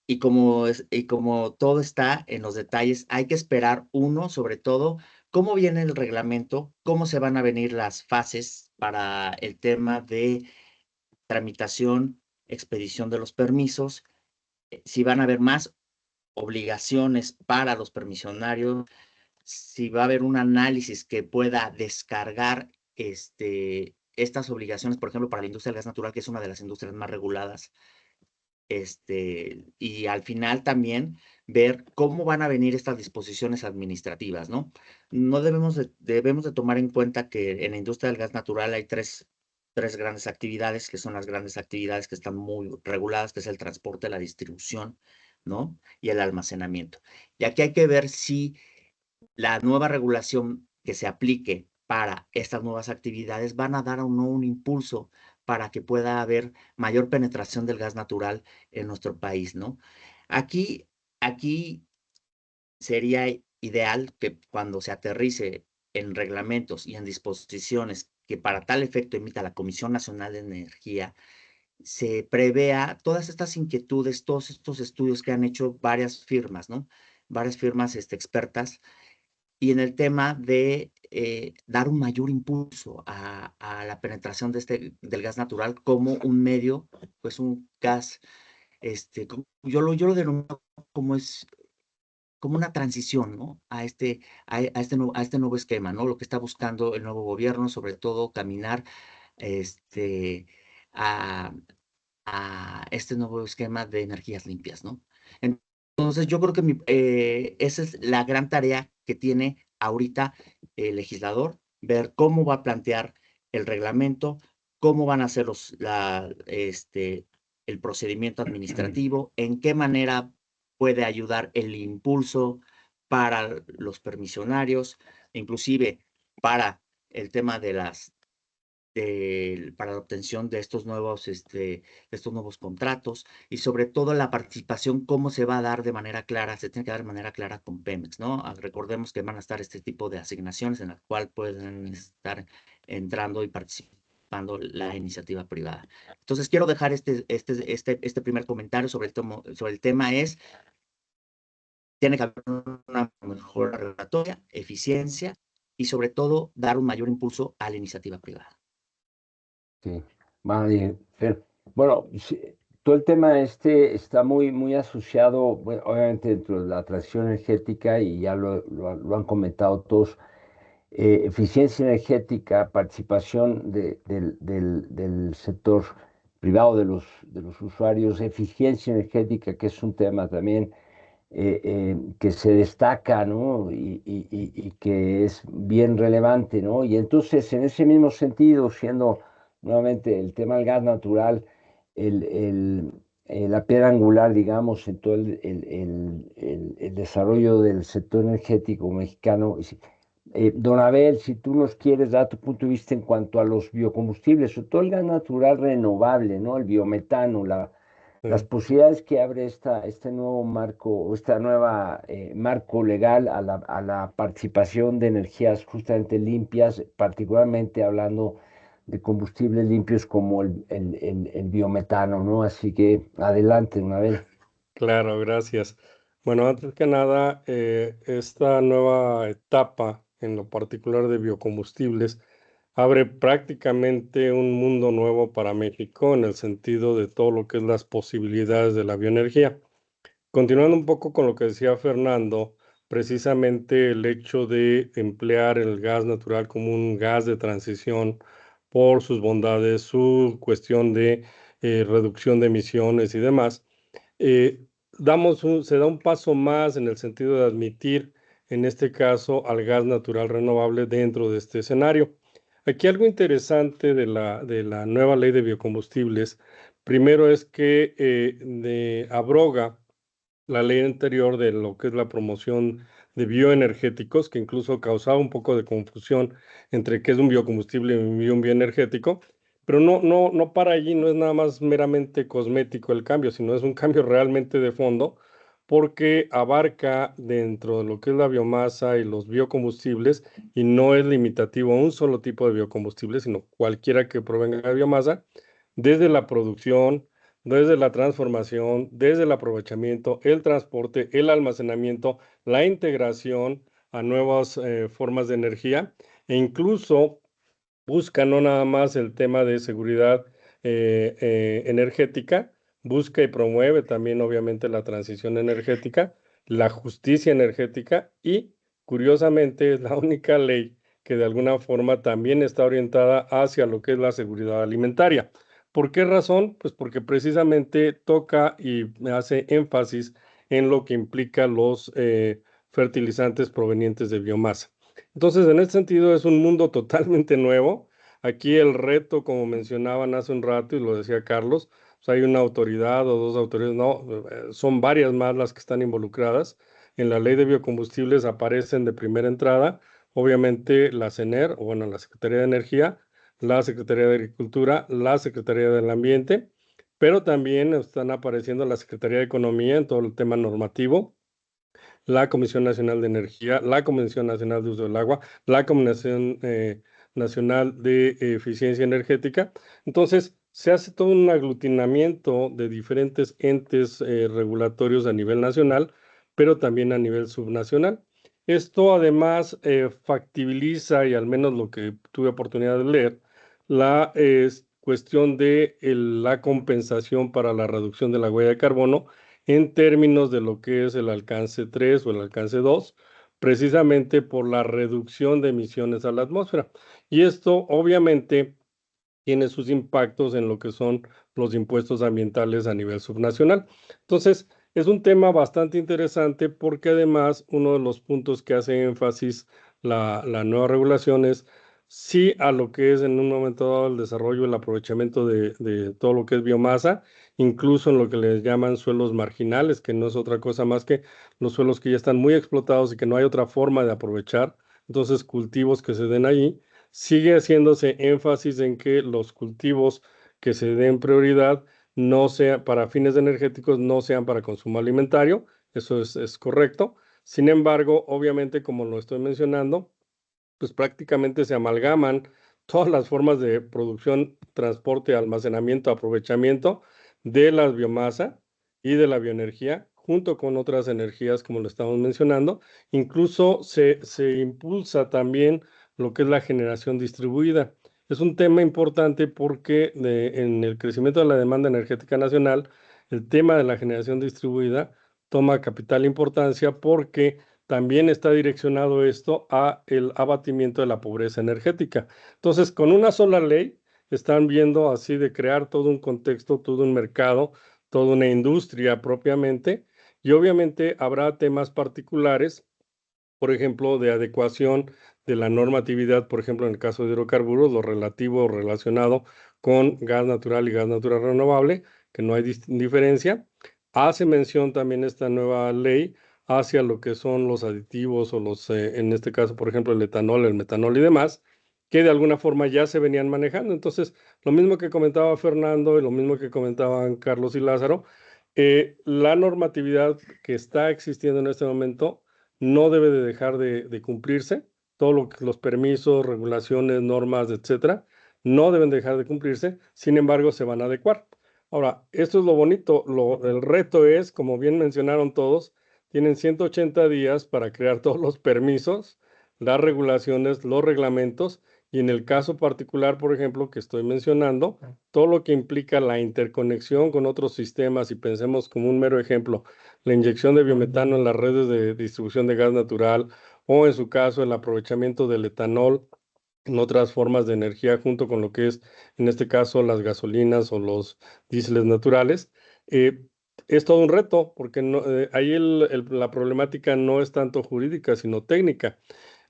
y como todo está en los detalles, hay que esperar sobre todo, cómo viene el reglamento, cómo se van a venir las fases para el tema de tramitación, expedición de los permisos, si van a haber más obligaciones para los permisionarios, si va a haber un análisis que pueda descargar estas obligaciones, por ejemplo, para la industria del gas natural, que es una de las industrias más reguladas, y al final también ver cómo van a venir estas disposiciones administrativas, ¿no? No debemos de tomar en cuenta que en la industria del gas natural hay tres grandes actividades, que son las grandes actividades que están muy reguladas, que es el transporte, la distribución, ¿no? Y el almacenamiento. Y aquí hay que ver si la nueva regulación que se aplique para estas nuevas actividades van a dar o no un impulso para que pueda haber mayor penetración del gas natural en nuestro país, ¿no? Aquí sería ideal que cuando se aterrice en reglamentos y en disposiciones que para tal efecto emita la Comisión Nacional de Energía, se prevea todas estas inquietudes, todos estos estudios que han hecho varias firmas, ¿no? Varias firmas expertas, y en el tema de dar un mayor impulso a la penetración del gas natural como un medio, pues un gas, yo lo denomino como una transición, ¿no? A este nuevo esquema, ¿no? Lo que está buscando el nuevo gobierno, sobre todo caminar a, a este nuevo esquema de energías limpias, ¿no? Entonces, yo creo que esa es la gran tarea que tiene ahorita el legislador, ver cómo va a plantear el reglamento, cómo van a ser el procedimiento administrativo, en qué manera puede ayudar el impulso para los permisionarios, inclusive para el tema de para la obtención de estos nuevos contratos y sobre todo la participación, cómo se va a dar de manera clara, se tiene que dar de manera clara con Pemex, ¿no? Recordemos que van a estar este tipo de asignaciones en la cual pueden estar entrando y participando la iniciativa privada. Entonces quiero dejar este primer comentario sobre el tema tiene que haber una mejora regulatoria, eficiencia y sobre todo dar un mayor impulso a la iniciativa privada. Sí, vale, Fer. Bueno, sí, todo el tema está muy asociado, bueno, obviamente dentro de la transición energética y ya lo han comentado todos, eficiencia energética, participación del sector privado de los usuarios, eficiencia energética, que es un tema también que se destaca, ¿no? Y que es bien relevante, ¿no? Y entonces, en ese mismo sentido, siendo nuevamente el tema del gas natural, el, el, la piedra angular, digamos, en todo el desarrollo del sector energético mexicano. Don Abel, si tú nos quieres dar tu punto de vista en cuanto a los biocombustibles, sobre todo el gas natural renovable, ¿no? El biometano, las posibilidades que abre este nuevo marco, o esta nueva marco legal a la participación de energías justamente limpias, particularmente hablando de combustibles limpios como el biometano, ¿no? Así que adelante, una vez. Claro, gracias. Bueno, antes que nada, esta nueva etapa, en lo particular de biocombustibles, abre prácticamente un mundo nuevo para México en el sentido de todo lo que es las posibilidades de la bioenergía. Continuando un poco con lo que decía Fernando, precisamente el hecho de emplear el gas natural como un gas de transición por sus bondades, su cuestión de reducción de emisiones y demás, eh, se da un paso más en el sentido de admitir, en este caso, al gas natural renovable dentro de este escenario. Aquí algo interesante de la nueva ley de biocombustibles, primero es que abroga la ley anterior de lo que es la promoción de bioenergéticos, que incluso causaba un poco de confusión entre qué es un biocombustible y un bioenergético, pero no para allí, no es nada más meramente cosmético el cambio, sino es un cambio realmente de fondo, porque abarca dentro de lo que es la biomasa y los biocombustibles, y no es limitativo a un solo tipo de biocombustible, sino cualquiera que provenga de biomasa, desde la producción, desde la transformación, desde el aprovechamiento, el transporte, el almacenamiento, la integración a nuevas formas de energía e incluso busca no nada más el tema de seguridad energética, busca y promueve también obviamente la transición energética, la justicia energética y curiosamente es la única ley que de alguna forma también está orientada hacia lo que es la seguridad alimentaria. ¿Por qué razón? Pues porque precisamente toca y hace énfasis en lo que implica los fertilizantes provenientes de biomasa. Entonces, en este sentido, es un mundo totalmente nuevo. Aquí el reto, como mencionaban hace un rato y lo decía Carlos, pues hay una autoridad o dos autoridades, no, son varias más las que están involucradas. En la ley de biocombustibles aparecen de primera entrada, obviamente la CENER, o bueno, la Secretaría de Energía, la Secretaría de Agricultura, la Secretaría del Ambiente, pero también están apareciendo la Secretaría de Economía en todo el tema normativo, la Comisión Nacional de Energía, la Comisión Nacional de Uso del Agua, la Comisión Nacional de Eficiencia Energética. Entonces, se hace todo un aglutinamiento de diferentes entes regulatorios a nivel nacional, pero también a nivel subnacional. Esto además factibiliza, y al menos lo que tuve oportunidad de leer, la cuestión de la compensación para la reducción de la huella de carbono en términos de lo que es el alcance 3 o el alcance 2, precisamente por la reducción de emisiones a la atmósfera. Y esto obviamente tiene sus impactos en lo que son los impuestos ambientales a nivel subnacional. Entonces, es un tema bastante interesante porque además uno de los puntos que hace énfasis la nueva regulación es sí a lo que es en un momento dado el desarrollo, el aprovechamiento de todo lo que es biomasa, incluso en lo que les llaman suelos marginales, que no es otra cosa más que los suelos que ya están muy explotados y que no hay otra forma de aprovechar, entonces cultivos que se den allí, sigue haciéndose énfasis en que los cultivos que se den prioridad no sean para fines energéticos, no sean para consumo alimentario. Eso es correcto. Sin embargo, obviamente, como lo estoy mencionando, pues prácticamente se amalgaman todas las formas de producción, transporte, almacenamiento, aprovechamiento de la biomasa y de la bioenergía, junto con otras energías, como lo estamos mencionando. Incluso se impulsa también lo que es la generación distribuida. Es un tema importante porque en el crecimiento de la demanda energética nacional, el tema de la generación distribuida toma capital importancia porque también está direccionado esto a el abatimiento de la pobreza energética. Entonces, con una sola ley, están viendo así de crear todo un contexto, todo un mercado, toda una industria propiamente, y obviamente habrá temas particulares, por ejemplo, de adecuación de la normatividad, por ejemplo, en el caso de hidrocarburos, lo relativo o relacionado con gas natural y gas natural renovable, que no hay diferencia. Hace mención también esta nueva ley hacia lo que son los aditivos o los, en este caso, por ejemplo, el etanol, el metanol y demás, que de alguna forma ya se venían manejando. Entonces, lo mismo que comentaba Fernando y lo mismo que comentaban Carlos y Lázaro, la normatividad que está existiendo en este momento no debe de dejar de cumplirse. Todos los permisos, regulaciones, normas, etcétera, no deben dejar de cumplirse. Sin embargo, se van a adecuar. Ahora, esto es lo bonito. El reto es, como bien mencionaron todos, tienen 180 días para crear todos los permisos, las regulaciones, los reglamentos. Y en el caso particular, por ejemplo, que estoy mencionando, todo lo que implica la interconexión con otros sistemas, y pensemos como un mero ejemplo, la inyección de biometano en las redes de distribución de gas natural o en su caso el aprovechamiento del etanol en otras formas de energía junto con lo que es en este caso las gasolinas o los diésel naturales. eh, es todo un reto porque ahí la problemática no es tanto jurídica sino técnica.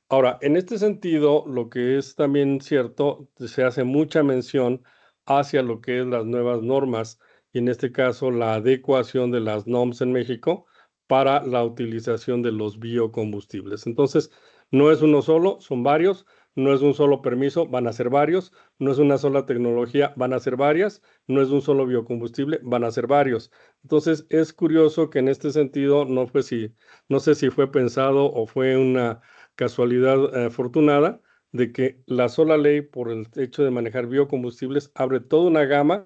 Ahora, en este sentido, lo que es también cierto, se hace mucha mención hacia lo que es las nuevas normas y en este caso la adecuación de las NOMS en México para la utilización de los biocombustibles. Entonces, no es uno solo, son varios, no es un solo permiso, van a ser varios, no es una sola tecnología, van a ser varias, no es un solo biocombustible, van a ser varios. Entonces, es curioso que en este sentido no sé si fue pensado o fue una casualidad afortunada de que la sola ley, por el hecho de manejar biocombustibles, abre toda una gama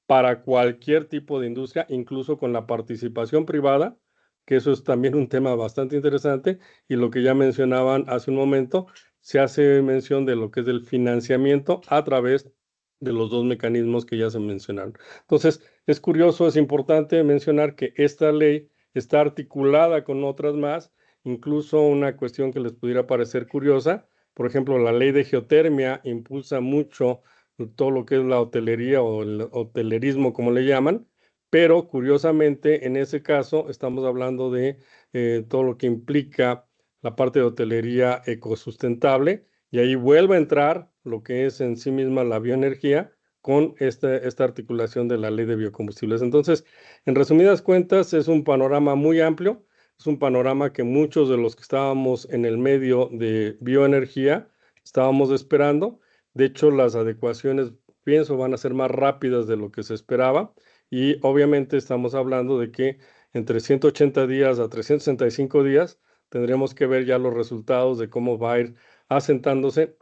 para cualquier tipo de industria, incluso con la participación privada, que eso es también un tema bastante interesante, y lo que ya mencionaban hace un momento, se hace mención de lo que es el financiamiento a través de los dos mecanismos que ya se mencionaron. Entonces, es curioso, es importante mencionar que esta ley está articulada con otras más. Incluso una cuestión que les pudiera parecer curiosa, por ejemplo, la ley de geotermia impulsa mucho todo lo que es la hotelería o el hotelerismo, como le llaman, pero curiosamente en ese caso estamos hablando de todo lo que implica la parte de hotelería ecosustentable y ahí vuelve a entrar lo que es en sí misma la bioenergía con esta articulación de la ley de biocombustibles. Entonces, en resumidas cuentas, es un panorama muy amplio. Es un panorama que muchos de los que estábamos en el medio de bioenergía estábamos esperando. De hecho, las adecuaciones, pienso, van a ser más rápidas de lo que se esperaba. Y obviamente estamos hablando de que entre 180 días a 365 días tendremos que ver ya los resultados de cómo va a ir asentándose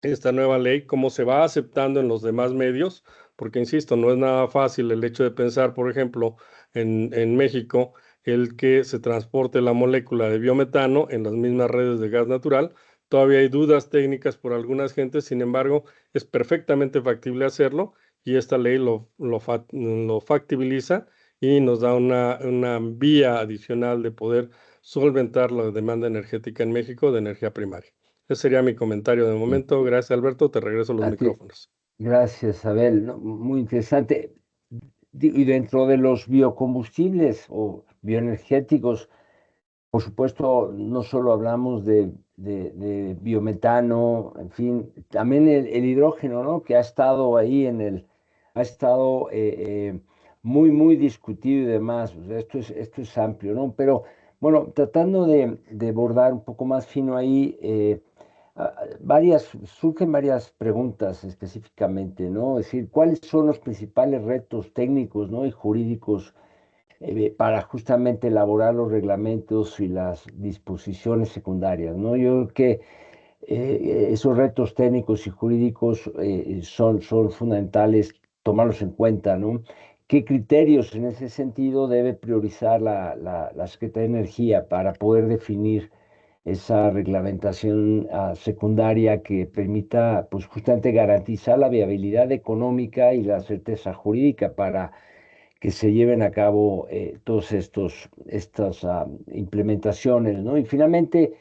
esta nueva ley, cómo se va aceptando en los demás medios, porque insisto, no es nada fácil el hecho de pensar, por ejemplo, en México, el que se transporte la molécula de biometano en las mismas redes de gas natural. Todavía hay dudas técnicas por algunas gentes, sin embargo, es perfectamente factible hacerlo y esta ley lo factibiliza y nos da una vía adicional de poder solventar la demanda energética en México de energía primaria. Ese sería mi comentario de Sí. momento. Gracias, Alberto. Te regreso los A ti, micrófonos. gracias, Abel. No, muy interesante. Y dentro de los biocombustibles o bioenergéticos, por supuesto, no solo hablamos de biometano, en fin, también el hidrógeno, ¿no? Que ha estado ahí ha estado muy discutido y demás. O sea, esto es amplio, ¿no? Pero bueno, tratando de bordar un poco más fino ahí, surgen varias preguntas específicamente, ¿no? Es decir, ¿cuáles son los principales retos técnicos, ¿no? y jurídicos para justamente elaborar los reglamentos y las disposiciones secundarias, ¿no? Yo creo que esos retos técnicos y jurídicos son fundamentales tomarlos en cuenta, ¿no? ¿Qué criterios en ese sentido debe priorizar la Secretaría de Energía para poder definir esa reglamentación secundaria que permita, pues, justamente garantizar la viabilidad económica y la certeza jurídica para que se lleven a cabo todas estas implementaciones, ¿no? Y finalmente,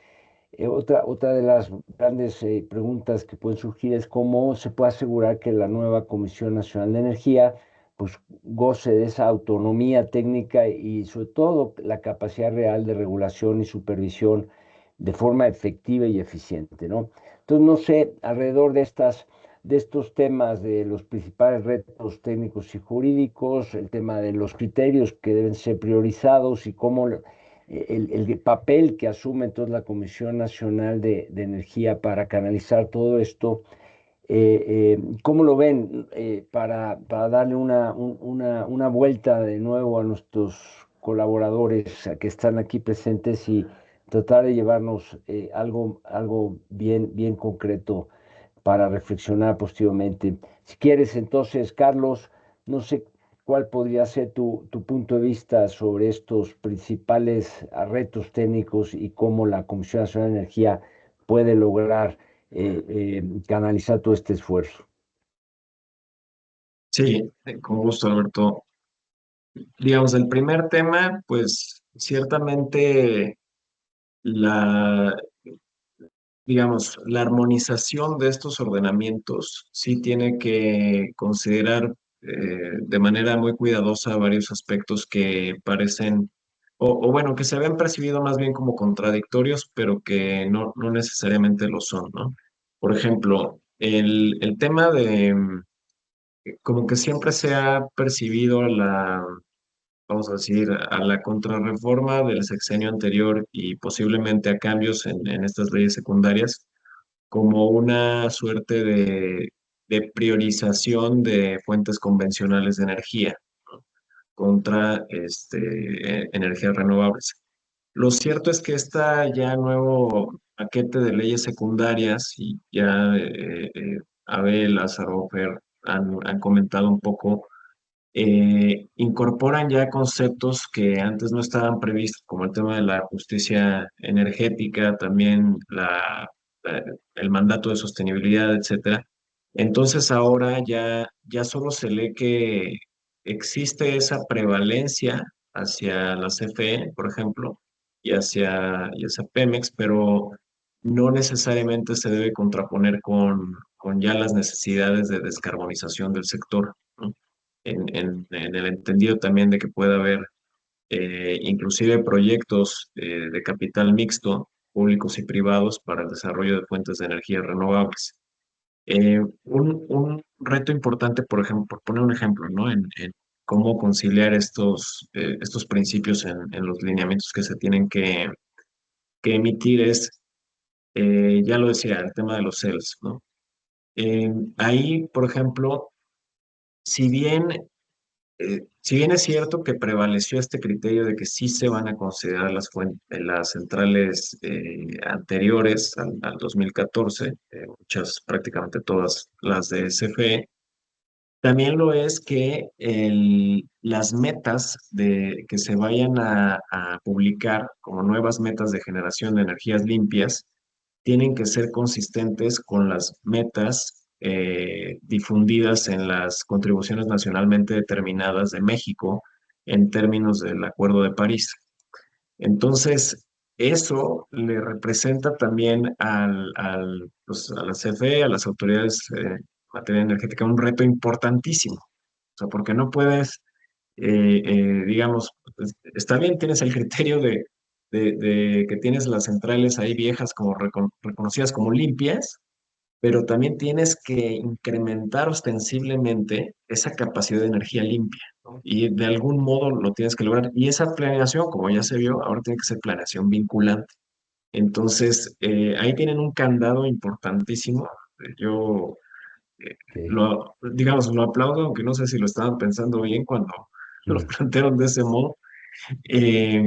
otra de las grandes preguntas que pueden surgir es cómo se puede asegurar que la nueva Comisión Nacional de Energía pues goce de esa autonomía técnica y sobre todo la capacidad real de regulación y supervisión de forma efectiva y eficiente, ¿no? Entonces, no sé, alrededor de estos temas de los principales retos técnicos y jurídicos, el tema de los criterios que deben ser priorizados y cómo el papel que asume entonces la Comisión Nacional de Energía para canalizar todo esto. ¿Cómo lo ven para darle una vuelta de nuevo a nuestros colaboradores que están aquí presentes y tratar de llevarnos algo bien concreto para reflexionar posteriormente? Si quieres, entonces, Carlos, no sé cuál podría ser tu punto de vista sobre estos principales retos técnicos y cómo la Comisión Nacional de Energía puede lograr canalizar todo este esfuerzo. Sí, con gusto, Alberto. Digamos, el primer tema, pues ciertamente la, digamos, la armonización de estos ordenamientos sí tiene que considerar de manera muy cuidadosa varios aspectos que parecen, o bueno, que se habían percibido más bien como contradictorios, pero que no necesariamente lo son, ¿no? Por ejemplo, el tema de, como que siempre se ha percibido vamos a decir, a la contrarreforma del sexenio anterior y posiblemente a cambios en estas leyes secundarias como una suerte de priorización de fuentes convencionales de energía, ¿no? Contra energías renovables. Lo cierto es que este ya nuevo paquete de leyes secundarias, y ya Abel, Lázaro, Fer han comentado un poco, incorporan ya conceptos que antes no estaban previstos, como el tema de la justicia energética, también el mandato de sostenibilidad, etcétera. Entonces ahora ya solo se lee que existe esa prevalencia hacia la CFE, por ejemplo, y hacia Pemex, pero no necesariamente se debe contraponer con ya las necesidades de descarbonización del sector, ¿no? En el entendido también de que pueda haber inclusive proyectos de capital mixto, públicos y privados, para el desarrollo de fuentes de energía renovables. Un reto importante, por ejemplo, por poner un ejemplo, ¿no? En cómo conciliar estos principios en los lineamientos que se tienen que emitir es, ya lo decía, el tema de los CELS, ¿no? Ahí, por ejemplo, si bien si bien es cierto que prevaleció este criterio de que sí se van a considerar las centrales anteriores al 2014, muchas, prácticamente todas las de CFE, también lo es que las metas que se vayan a publicar como nuevas metas de generación de energías limpias tienen que ser consistentes con las metas difundidas en las contribuciones nacionalmente determinadas de México en términos del Acuerdo de París. Entonces, eso le representa también pues, a la CFE, a las autoridades en materia energética, un reto importantísimo. O sea, porque no puedes, digamos, pues, está bien, tienes el criterio de que tienes las centrales ahí viejas como reconocidas como limpias, pero también tienes que incrementar ostensiblemente esa capacidad de energía limpia, ¿no? Y de algún modo lo tienes que lograr. Y esa planeación, como ya se vio, ahora tiene que ser planeación vinculante. Entonces, ahí tienen un candado importantísimo. Yo, Ok. digamos, lo aplaudo, aunque no sé si lo estaban pensando bien cuando lo Mm, plantearon de ese modo. Eh,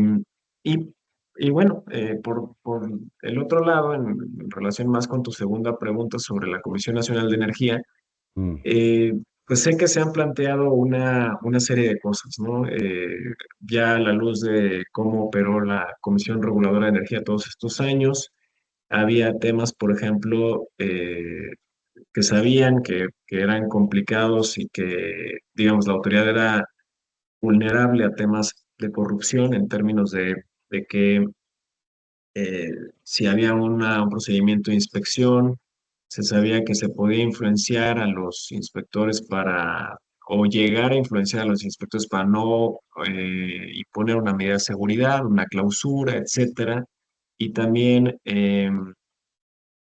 y, y bueno, por el otro lado, en relación más con tu segunda pregunta sobre la Comisión Nacional de Energía, mm, eh, pues sé que se han planteado una serie de cosas, ¿no? Ya a la luz de cómo operó la Comisión Reguladora de Energía todos estos años, había temas, por ejemplo, que sabían que eran complicados y que, digamos, la autoridad era vulnerable a temas de corrupción en términos de que eh, si había un procedimiento de inspección, se sabía que se podía influenciar a los inspectores o llegar a influenciar a los inspectores para no imponer una medida de seguridad, una clausura, etcétera. Y también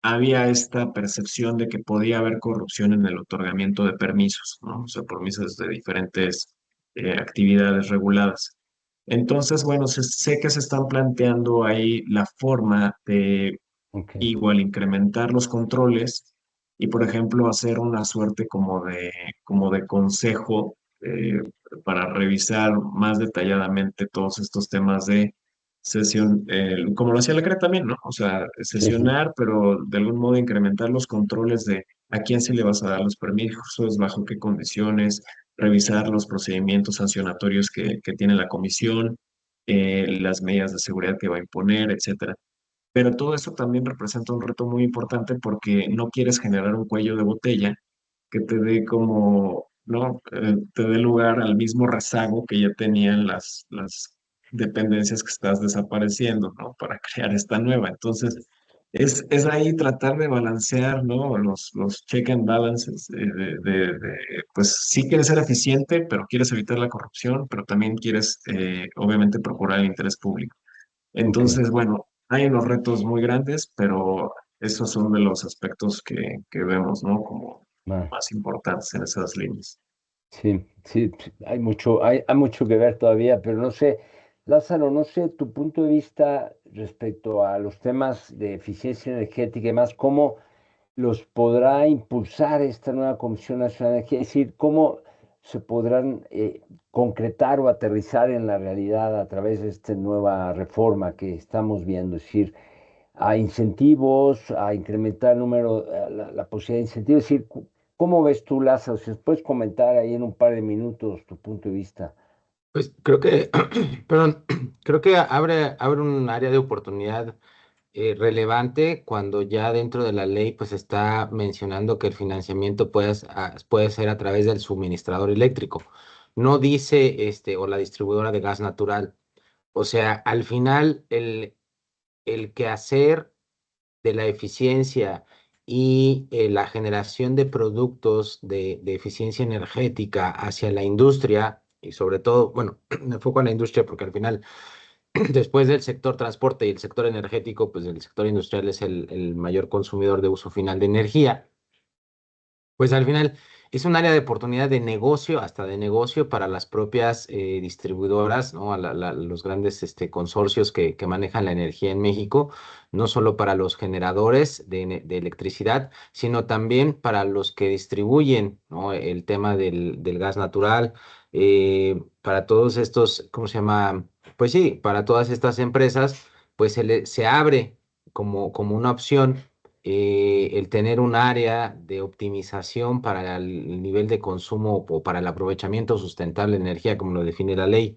había esta percepción de que podía haber corrupción en el otorgamiento de permisos, ¿no? O sea, permisos de diferentes actividades reguladas. Entonces, bueno, sé que se están planteando ahí la forma de ok. igual incrementar los controles y, por ejemplo, hacer una suerte como de consejo para revisar más detalladamente todos estos temas de sesión, como lo hacía la CRE también, ¿no? O sea, Sí, sí. sesionar, pero de algún modo incrementar los controles de a quién se le vas a dar los permisos, bajo qué condiciones, revisar los procedimientos sancionatorios que tiene la comisión, las medidas de seguridad que va a imponer, etcétera. Pero todo eso también representa un reto muy importante porque no quieres generar un cuello de botella que te dé como, ¿no? Te dé lugar al mismo rezago que ya tenían las dependencias que estás desapareciendo, ¿no? Para crear esta nueva. Entonces, es ahí tratar de balancear, ¿no? Los check and balances, pues sí quieres ser eficiente, pero quieres evitar la corrupción, pero también quieres, obviamente, procurar el interés público. Ok. Entonces, bueno, hay unos retos muy grandes, pero esos son de los aspectos que vemos, ¿no? Como Va. más importantes en esas líneas. Sí, sí, sí, hay mucho que ver todavía, pero no sé, Lázaro, no sé tu punto de vista respecto a los temas de eficiencia energética y más, cómo los podrá impulsar esta nueva Comisión Nacional de Energía, es decir, cómo se podrán concretar o aterrizar en la realidad a través de esta nueva reforma que estamos viendo, es decir, a incentivos, a incrementar el número, la posibilidad de incentivos. Es decir, ¿cómo ves tú, Lázaro? Si nos puedes comentar ahí en un par de minutos tu punto de vista. Pues creo que, perdón, creo que abre un área de oportunidad relevante cuando ya dentro de la ley pues está mencionando que el financiamiento puede ser a través del suministrador eléctrico. No dice o la distribuidora de gas natural. O sea, al final el quehacer de la eficiencia y la generación de productos de eficiencia energética hacia la industria, y sobre todo, bueno, me enfoco en la industria porque al final, después del sector transporte y el sector energético, pues el sector industrial es el mayor consumidor de uso final de energía. Pues al final es un área de oportunidad de negocio, hasta de negocio para las propias distribuidoras, ¿no? Los grandes consorcios que manejan la energía en México, no solo para los generadores de electricidad, sino también para los que distribuyen, ¿no? El tema del gas natural, para todos estos, ¿cómo se llama? Pues sí, para todas estas empresas, pues se abre como una opción el tener un área de optimización para el nivel de consumo o para el aprovechamiento sustentable de energía, como lo define la ley.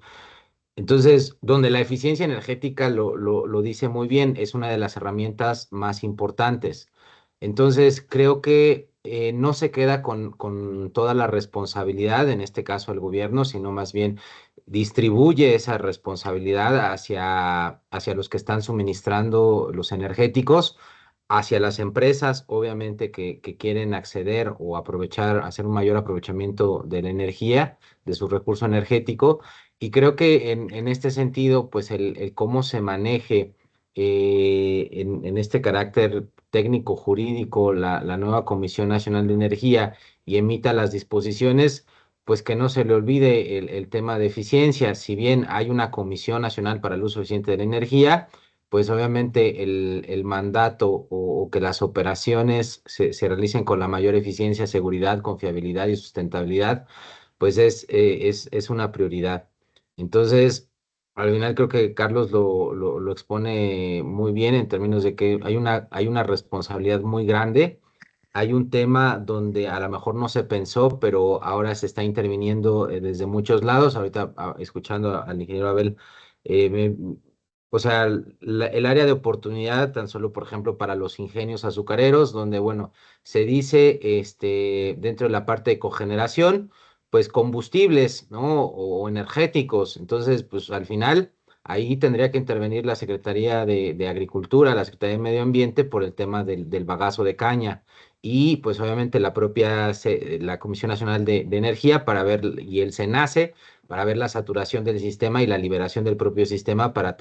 Entonces, donde la eficiencia energética lo dice muy bien, es una de las herramientas más importantes. Entonces, creo que no se queda con toda la responsabilidad, en este caso el gobierno, sino más bien distribuye esa responsabilidad hacia los que están suministrando los energéticos, hacia las empresas, obviamente, que quieren acceder o aprovechar, hacer un mayor aprovechamiento de la energía, de su recurso energético. Y creo que en este sentido, pues el cómo se maneje en este carácter técnico jurídico la nueva Comisión Nacional de Energía y emita las disposiciones, pues que no se le olvide el tema de eficiencia. Si bien hay una Comisión Nacional para el Uso Eficiente de la Energía, pues obviamente el mandato o que las operaciones se realicen con la mayor eficiencia, seguridad, confiabilidad y sustentabilidad, pues es una prioridad. Entonces, al final creo que Carlos lo expone muy bien en términos de que hay una responsabilidad muy grande. Hay un tema donde a lo mejor no se pensó, pero ahora se está interviniendo desde muchos lados. Ahorita escuchando al ingeniero Abel, eh, me- o sea, el área de oportunidad, tan solo por ejemplo para los ingenios azucareros, donde bueno, se dice dentro de la parte de cogeneración, pues combustibles, ¿no? O energéticos. Entonces, pues al final ahí tendría que intervenir la Secretaría de Agricultura, la Secretaría de Medio Ambiente por el tema del bagazo de caña y pues obviamente la Comisión Nacional de Energía para ver, y el SENACE, para ver la saturación del sistema y la liberación del propio sistema para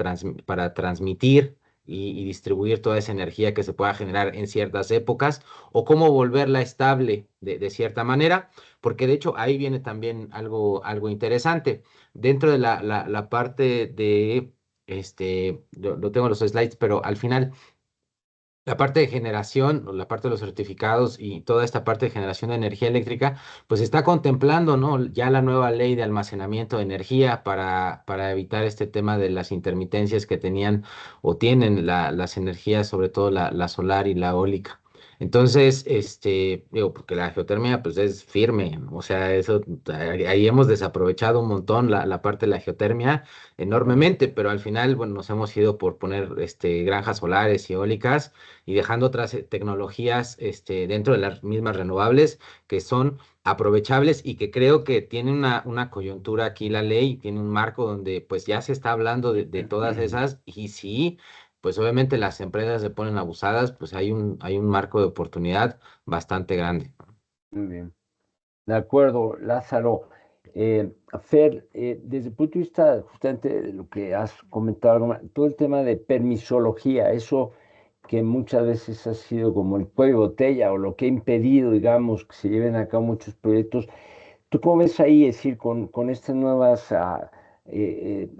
transmitir y distribuir toda esa energía que se pueda generar en ciertas épocas o cómo volverla estable de cierta manera, porque de hecho ahí viene también algo interesante. Dentro de la parte de, lo tengo en los slides, pero al final la parte de generación, o la parte de los certificados y toda esta parte de generación de energía eléctrica, pues está contemplando, ¿no? Ya la nueva ley de almacenamiento de energía para evitar este tema de las intermitencias que tenían o tienen las energías, sobre todo la solar y la eólica. Entonces, digo, porque la geotermia pues es firme, o sea, eso, ahí hemos desaprovechado un montón la parte de la geotermia enormemente, pero al final, bueno, nos hemos ido por poner granjas solares y eólicas y dejando otras tecnologías dentro de las mismas renovables que son aprovechables y que creo que tiene una coyuntura aquí la ley, tiene un marco donde pues ya se está hablando de todas esas y sí, pues obviamente las empresas se ponen abusadas, pues hay un marco de oportunidad bastante grande. Muy bien. De acuerdo, Lázaro. Fer, desde el punto de vista justamente de lo que has comentado, todo el tema de permisología, eso que muchas veces ha sido como el cuello de botella o lo que ha impedido, digamos, que se lleven a cabo muchos proyectos. ¿Tú cómo ves ahí, es decir, con estas nuevas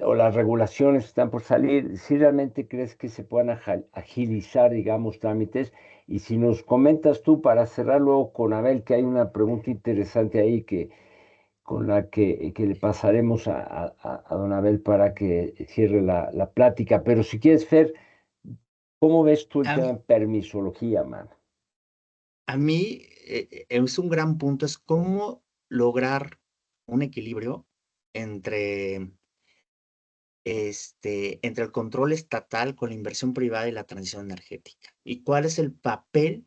o las regulaciones que están por salir, si realmente crees que se puedan agilizar, digamos, trámites? Y si nos comentas tú para cerrar luego con Abel, que hay una pregunta interesante ahí con la que le pasaremos a don Abel para que cierre la plática. Pero si quieres, Fer, ¿cómo ves tú el A tema mí, de permisología, man? a mí, es un gran punto, es cómo lograr un equilibrio entre, entre el control estatal con la inversión privada y la transición energética. ¿Y cuál es el papel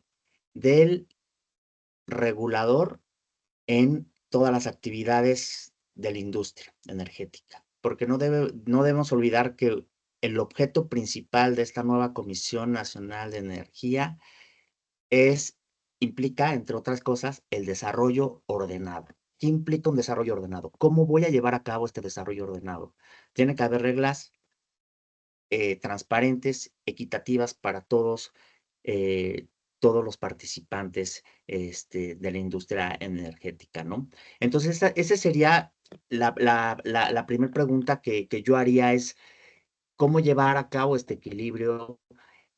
del regulador en todas las actividades de la industria energética? Porque no debemos olvidar que el objeto principal de esta nueva Comisión Nacional de Energía es, implica, entre otras cosas, el desarrollo ordenado. ¿Qué implica un desarrollo ordenado? ¿Cómo voy a llevar a cabo este desarrollo ordenado? Tiene que haber reglas transparentes, equitativas para eh, todos los participantes de la industria energética, ¿no? Entonces, esa sería la primera pregunta que yo haría es, ¿cómo llevar a cabo este equilibrio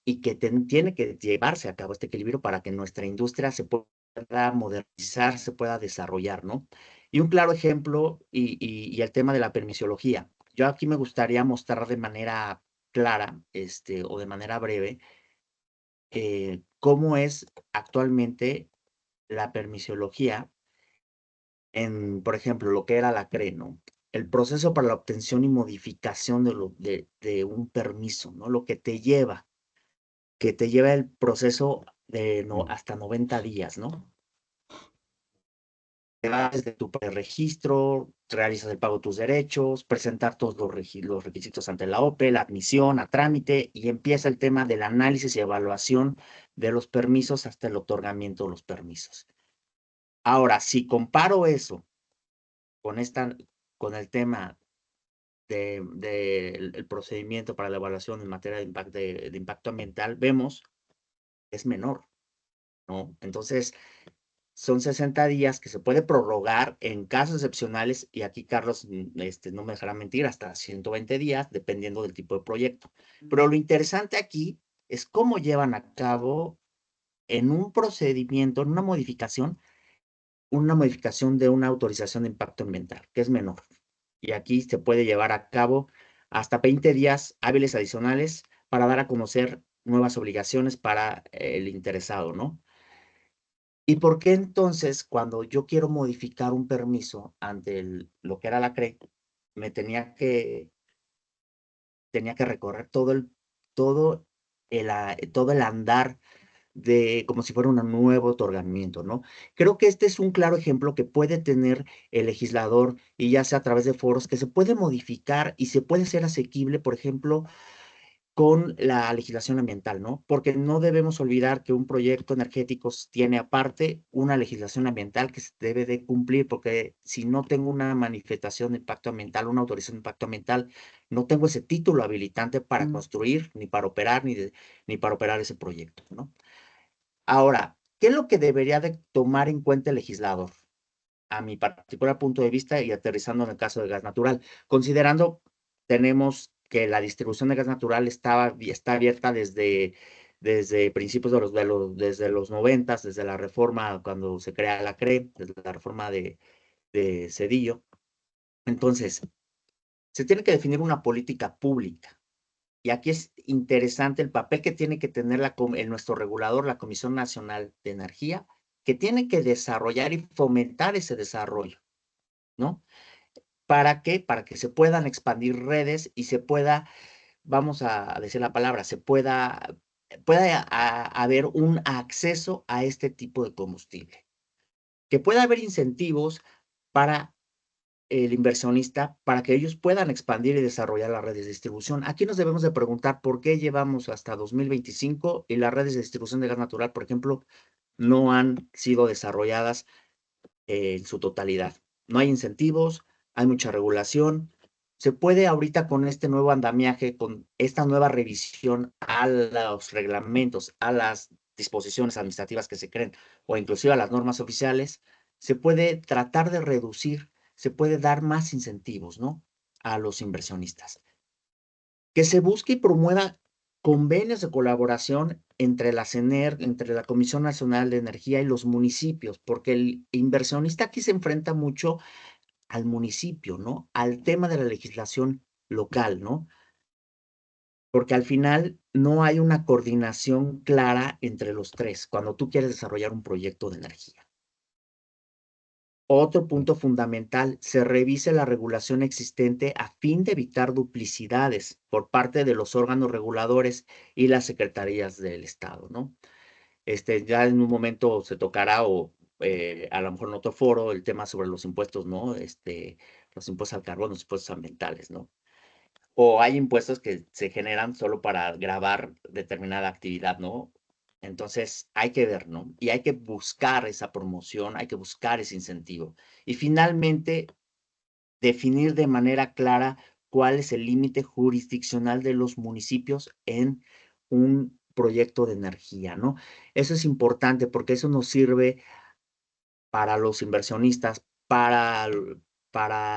y que tiene que llevarse a cabo este equilibrio para que nuestra industria se pueda modernizar, se pueda desarrollar, ¿no? Y un claro ejemplo, y el tema de la permisiología. Yo aquí me gustaría mostrar de manera clara, o de manera breve, cómo es actualmente la permisiología en, por ejemplo, lo que era la CRE, ¿no? El proceso para la obtención y modificación de un permiso, ¿no? Lo que te lleva el proceso de hasta 90 días, ¿no? Te vas desde tu registro, realizas el pago de tus derechos, presentar todos los requisitos ante la OPE, la admisión, a trámite, y empieza el tema del análisis y evaluación de los permisos hasta el otorgamiento de los permisos. Ahora, si comparo eso con, con el tema del procedimiento para la evaluación en materia de impacto ambiental, vemos que es menor, ¿no? Entonces, son 60 días que se puede prorrogar en casos excepcionales, y aquí Carlos no me dejará mentir, hasta 120 días, dependiendo del tipo de proyecto. Pero lo interesante aquí es cómo llevan a cabo en un procedimiento, en una modificación de una autorización de impacto ambiental, que es menor. Y aquí se puede llevar a cabo hasta 20 días hábiles adicionales para dar a conocer nuevas obligaciones para el interesado, ¿no? ¿Y por qué entonces cuando yo quiero modificar un permiso ante lo que era la CRE, me tenía que recorrer todo el andar de como si fuera un nuevo otorgamiento, ¿no? Creo que este es un claro ejemplo que puede tener el legislador, y ya sea a través de foros, que se puede modificar y se puede ser asequible, por ejemplo, con la legislación ambiental, ¿no? Porque no debemos olvidar que un proyecto energético tiene aparte una legislación ambiental que se debe de cumplir, porque si no tengo una manifestación de impacto ambiental, una autorización de impacto ambiental, no tengo ese título habilitante para construir, ni para operar, ni para operar ese proyecto, ¿no? Ahora, ¿qué es lo que debería de tomar en cuenta el legislador? A mi particular punto de vista y aterrizando en el caso de gas natural, considerando, tenemos que la distribución de gas natural está abierta desde principios desde los 90, desde la reforma, cuando se crea la CRE, desde la reforma de Zedillo. Entonces, se tiene que definir una política pública. Y aquí es interesante el papel que tiene que tener nuestro regulador, la Comisión Nacional de Energía, que tiene que desarrollar y fomentar ese desarrollo, ¿no? ¿Para qué? Para que se puedan expandir redes y se pueda, vamos a decir la palabra, pueda haber un acceso a este tipo de combustible. Que pueda haber incentivos para el inversionista para que ellos puedan expandir y desarrollar las redes de distribución. Aquí nos debemos de preguntar por qué llevamos hasta 2025 y las redes de distribución de gas natural, por ejemplo, no han sido desarrolladas en su totalidad. No hay incentivos, hay mucha regulación. Se puede ahorita con este nuevo andamiaje, con esta nueva revisión a los reglamentos, a las disposiciones administrativas que se creen o inclusive a las normas oficiales, se puede tratar de reducir, se puede dar más incentivos, ¿no? A los inversionistas. Que se busque y promueva convenios de colaboración entre la CENER, entre la Comisión Nacional de Energía y los municipios, porque el inversionista aquí se enfrenta mucho al municipio, ¿no? Al tema de la legislación local, ¿no? Porque al final no hay una coordinación clara entre los tres cuando tú quieres desarrollar un proyecto de energía. Otro punto fundamental, se revise la regulación existente a fin de evitar duplicidades por parte de los órganos reguladores y las secretarías del Estado, ¿no? Ya en un momento se tocará o a lo mejor en otro foro el tema sobre los impuestos, ¿no? Los impuestos al carbón, los impuestos ambientales, ¿no? O hay impuestos que se generan solo para gravar determinada actividad, ¿no? Entonces hay que ver, ¿no? Y hay que buscar esa promoción, hay que buscar ese incentivo. Y finalmente, definir de manera clara cuál es el límite jurisdiccional de los municipios en un proyecto de energía, ¿no? Eso es importante porque eso nos sirve para los inversionistas, para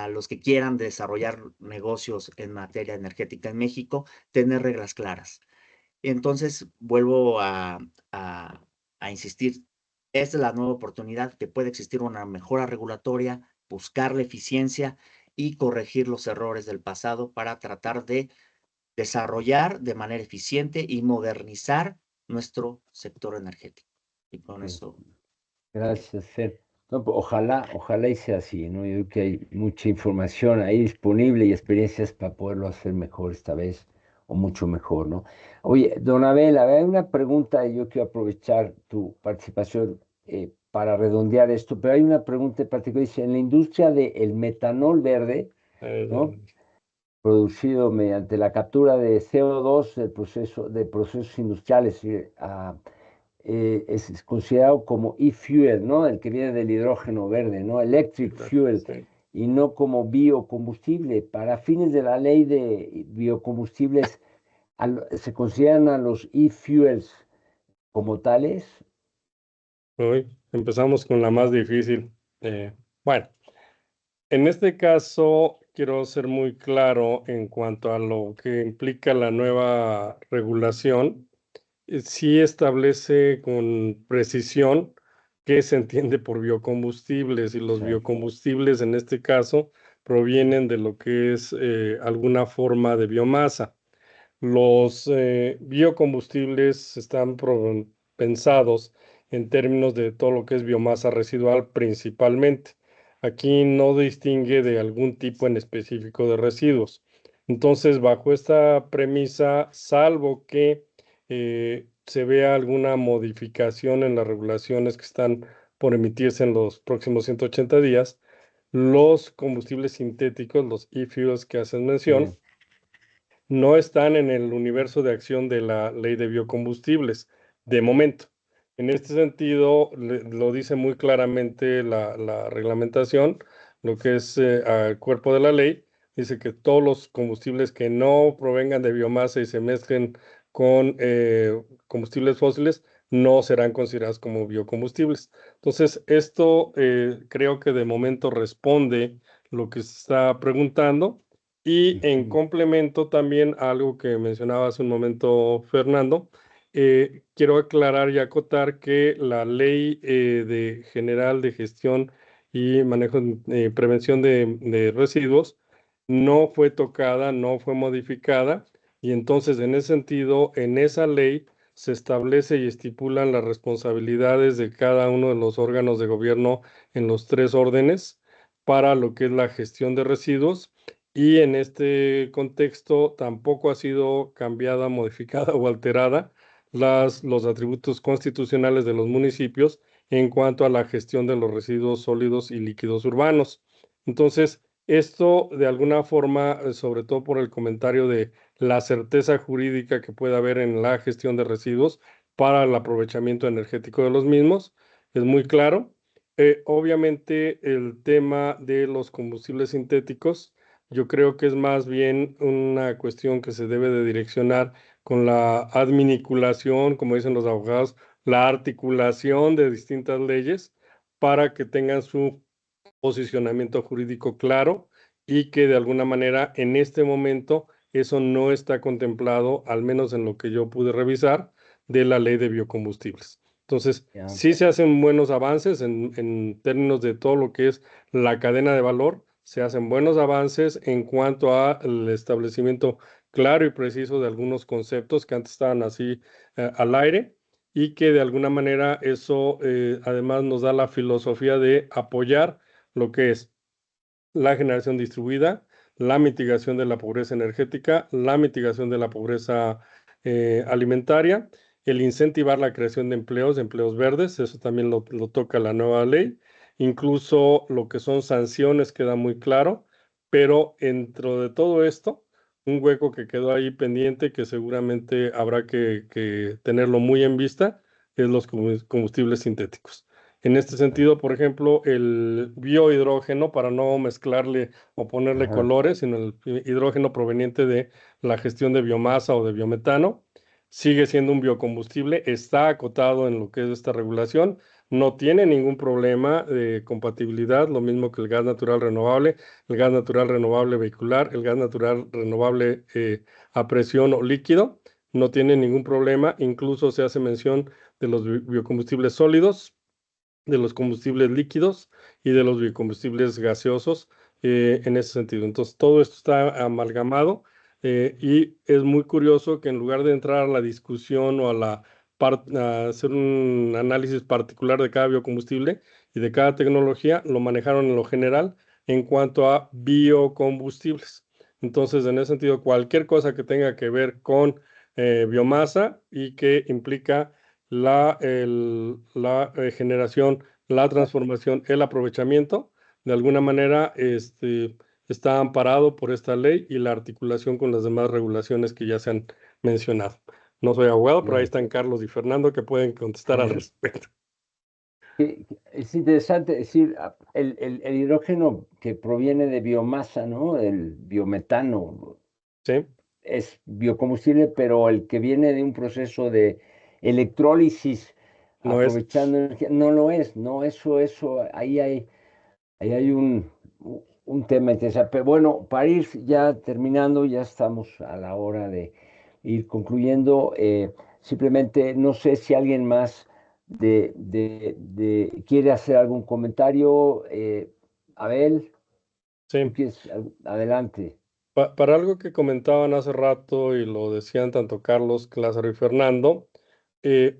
los que quieran desarrollar negocios en materia energética en México, tener reglas claras. Entonces, vuelvo a insistir, esta es la nueva oportunidad que puede existir una mejora regulatoria, buscar la eficiencia y corregir los errores del pasado para tratar de desarrollar de manera eficiente y modernizar nuestro sector energético. Y con eso. Gracias, Fer. No, pues, ojalá y sea así, ¿no? Yo creo que hay mucha información ahí disponible y experiencias para poderlo hacer mejor esta vez, o mucho mejor, ¿no? Oye, don Abel, hay una pregunta, y yo quiero aprovechar tu participación para redondear esto, pero hay una pregunta en particular, dice, en la industria del metanol verde, ¿no? Producido mediante la captura de CO2 de procesos industriales, es considerado como e-fuel, ¿no? El que viene del hidrógeno verde, ¿no? Electric fuel, Sí. y no como biocombustible. Para fines de la ley de biocombustibles, ¿se consideran a los e-fuels como tales? Uy, Empezamos con la más difícil. Bueno, en este caso quiero ser muy claro en cuanto a lo que implica la nueva regulación. Sí establece con precisión qué se entiende por biocombustibles, y los Exacto. biocombustibles en este caso provienen de lo que es alguna forma de biomasa. Los biocombustibles están pensados en términos de todo lo que es biomasa residual principalmente. Aquí no distingue de algún tipo en específico de residuos. Entonces, bajo esta premisa, salvo que se vea alguna modificación en las regulaciones que están por emitirse en los próximos 180 días, los combustibles sintéticos, los e-fuels que hacen mención, Sí. no están en el universo de acción de la ley de biocombustibles, de momento. En este sentido, lo dice muy claramente la reglamentación, lo que es al cuerpo de la ley, dice que todos los combustibles que no provengan de biomasa y se mezclen con combustibles fósiles no serán considerados como biocombustibles. Entonces, esto creo que de momento responde lo que se está preguntando. Y en complemento también a algo que mencionaba hace un momento Fernando, quiero aclarar y acotar que la Ley General de Gestión y Manejo, Prevención de Residuos no fue tocada, no fue modificada, y entonces en ese sentido, en esa ley se establece y estipulan las responsabilidades de cada uno de los órganos de gobierno en los 3 órdenes para lo que es la gestión de residuos. Y en este contexto tampoco ha sido cambiada, modificada o alterada los atributos constitucionales de los municipios en cuanto a la gestión de los residuos sólidos y líquidos urbanos. Entonces, esto de alguna forma, sobre todo por el comentario de la certeza jurídica que puede haber en la gestión de residuos para el aprovechamiento energético de los mismos, es muy claro. Obviamente, el tema de los combustibles sintéticos, yo creo que es más bien una cuestión que se debe de direccionar con la adminiculación, como dicen los abogados, la articulación de distintas leyes para que tengan su posicionamiento jurídico claro, y que de alguna manera en este momento eso no está contemplado, al menos en lo que yo pude revisar, de la ley de biocombustibles. Entonces, Ya. sí se hacen buenos avances en términos de todo lo que es la cadena de valor, se hacen buenos avances en cuanto al establecimiento claro y preciso de algunos conceptos que antes estaban así al aire, y que de alguna manera eso además nos da la filosofía de apoyar lo que es la generación distribuida, la mitigación de la pobreza energética, la mitigación de la pobreza alimentaria, el incentivar la creación de empleos verdes, eso también lo toca la nueva ley. Incluso lo que son sanciones queda muy claro, pero dentro de todo esto, un hueco que quedó ahí pendiente, que seguramente habrá que tenerlo muy en vista, es los combustibles sintéticos. En este sentido, por ejemplo, el biohidrógeno, para no mezclarle o ponerle Ajá. colores, sino el hidrógeno proveniente de la gestión de biomasa o de biometano, sigue siendo un biocombustible, está acotado en lo que es esta regulación, no tiene ningún problema de compatibilidad, lo mismo que el gas natural renovable vehicular, el gas natural renovable a presión o líquido, no tiene ningún problema. Incluso se hace mención de los biocombustibles sólidos, de los combustibles líquidos y de los biocombustibles gaseosos en ese sentido. Entonces, todo esto está amalgamado y es muy curioso que en lugar de entrar a la discusión o a hacer un análisis particular de cada biocombustible y de cada tecnología, lo manejaron en lo general en cuanto a biocombustibles. Entonces, en ese sentido, cualquier cosa que tenga que ver con biomasa y que implica la generación, la transformación, el aprovechamiento, de alguna manera está amparado por esta ley y la articulación con las demás regulaciones que ya se han mencionado. No soy abogado, pero ahí Ya. están Carlos y Fernando que pueden contestar al respecto. Es interesante decir, el hidrógeno que proviene de biomasa, ¿no? El biometano ¿Sí? es biocombustible, pero el que viene de un proceso de electrólisis No es. aprovechando energía. No lo es, no, ahí hay un tema interesante. Pero bueno, para ir ya terminando, ya estamos a la hora de ir concluyendo. Simplemente no sé si alguien más quiere hacer algún comentario. Abel, ¿tú Sí. quieres? Adelante. Para algo que comentaban hace rato y lo decían tanto Carlos, Lázaro y Fernando,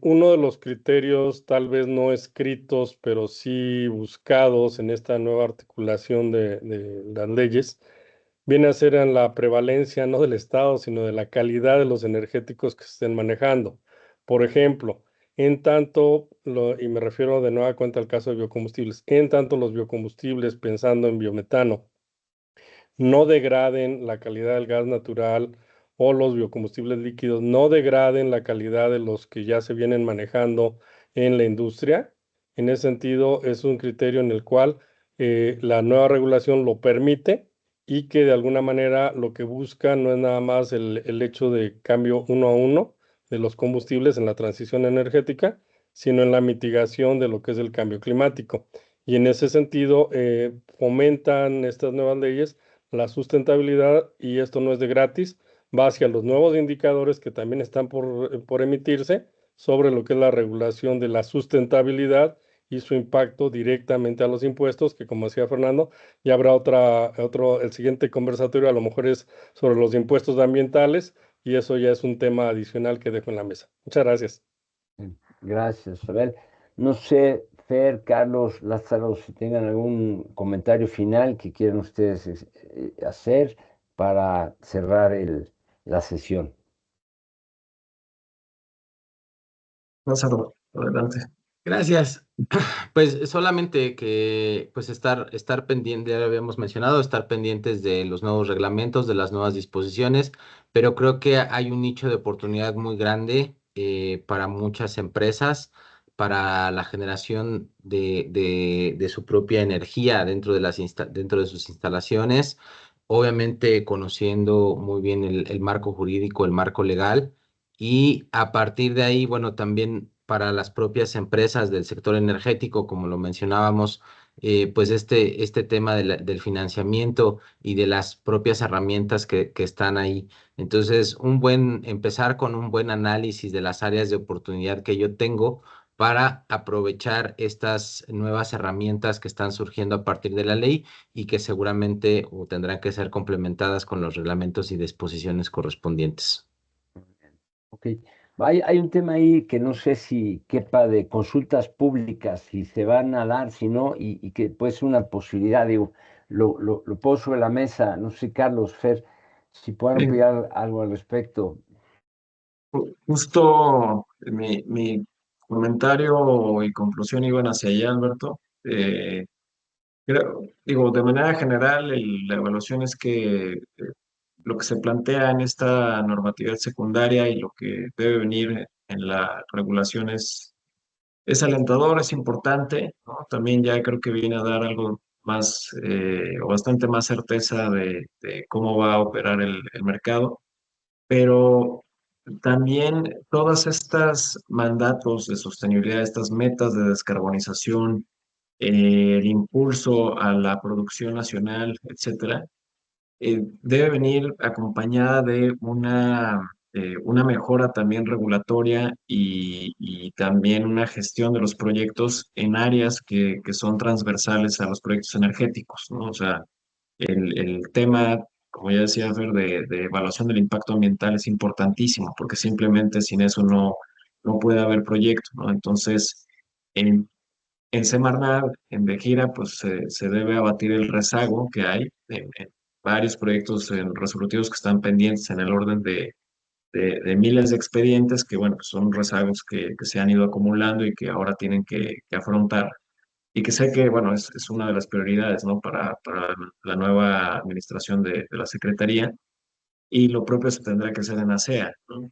uno de los criterios tal vez no escritos, pero sí buscados en esta nueva articulación de las leyes, viene a ser en la prevalencia no del Estado, sino de la calidad de los energéticos que se estén manejando. Por ejemplo, en tanto, y me refiero de nueva cuenta al caso de biocombustibles, en tanto los biocombustibles, pensando en biometano, no degraden la calidad del gas natural o los biocombustibles líquidos, no degraden la calidad de los que ya se vienen manejando en la industria. En ese sentido, es un criterio en el cual la nueva regulación lo permite y que de alguna manera lo que busca no es nada más el hecho de cambio uno a uno de los combustibles en la transición energética, sino en la mitigación de lo que es el cambio climático. Y en ese sentido, fomentan estas nuevas leyes la sustentabilidad, y esto no es de gratis, va hacia los nuevos indicadores que también están por emitirse sobre lo que es la regulación de la sustentabilidad y su impacto directamente a los impuestos, que como decía Fernando, ya habrá el siguiente conversatorio a lo mejor es sobre los impuestos ambientales, y eso ya es un tema adicional que dejo en la mesa. Muchas gracias. Gracias, Abel. No sé, Fer, Carlos, Lázaro, si tengan algún comentario final que quieran ustedes hacer para cerrar la sesión. Lázaro, adelante. Gracias. Pues solamente que pues estar pendiente, ya lo habíamos mencionado, estar pendientes de los nuevos reglamentos, de las nuevas disposiciones, pero creo que hay un nicho de oportunidad muy grande para muchas empresas, para la generación de su propia energía dentro de dentro de sus instalaciones, obviamente conociendo muy bien el marco jurídico, el marco legal. Y a partir de ahí, bueno, también para las propias empresas del sector energético, como lo mencionábamos, pues este tema del financiamiento y de las propias herramientas que están ahí. Entonces, empezar con un buen análisis de las áreas de oportunidad que yo tengo para aprovechar estas nuevas herramientas que están surgiendo a partir de la ley y que seguramente tendrán que ser complementadas con los reglamentos y disposiciones correspondientes. Ok. Hay un tema ahí que no sé si quepa de consultas públicas, si se van a dar, si no, y que puede ser una posibilidad, digo, lo pongo sobre la mesa, no sé, Carlos, Fer, si pueden Sí, opinar algo al respecto. justo mi comentario y conclusión iban hacia allá, Alberto. Digo, de manera general, la evaluación es que lo que se plantea en esta normatividad secundaria y lo que debe venir en la regulación es alentador, es importante, ¿no? También ya creo que viene a dar algo más o bastante más certeza de cómo va a operar el mercado, pero también todas estas mandatos de sostenibilidad, estas metas de descarbonización, el impulso a la producción nacional, etcétera, debe venir acompañada de una mejora también regulatoria y también una gestión de los proyectos en áreas que son transversales a los proyectos energéticos, ¿no? O sea, el tema, como ya decía Fer, de evaluación del impacto ambiental es importantísimo, porque simplemente sin eso no puede haber proyecto, ¿no? Entonces, en, en Semarnat, en Bejira, pues se debe abatir el rezago que hay en varios proyectos resolutivos que están pendientes en el orden de miles de expedientes que, bueno, pues son rezagos que se han ido acumulando y que ahora tienen que afrontar. Y que sé que, bueno, es una de las prioridades, ¿no? Para la nueva administración de la Secretaría. Y lo propio se tendrá que hacer en ASEA, ¿no?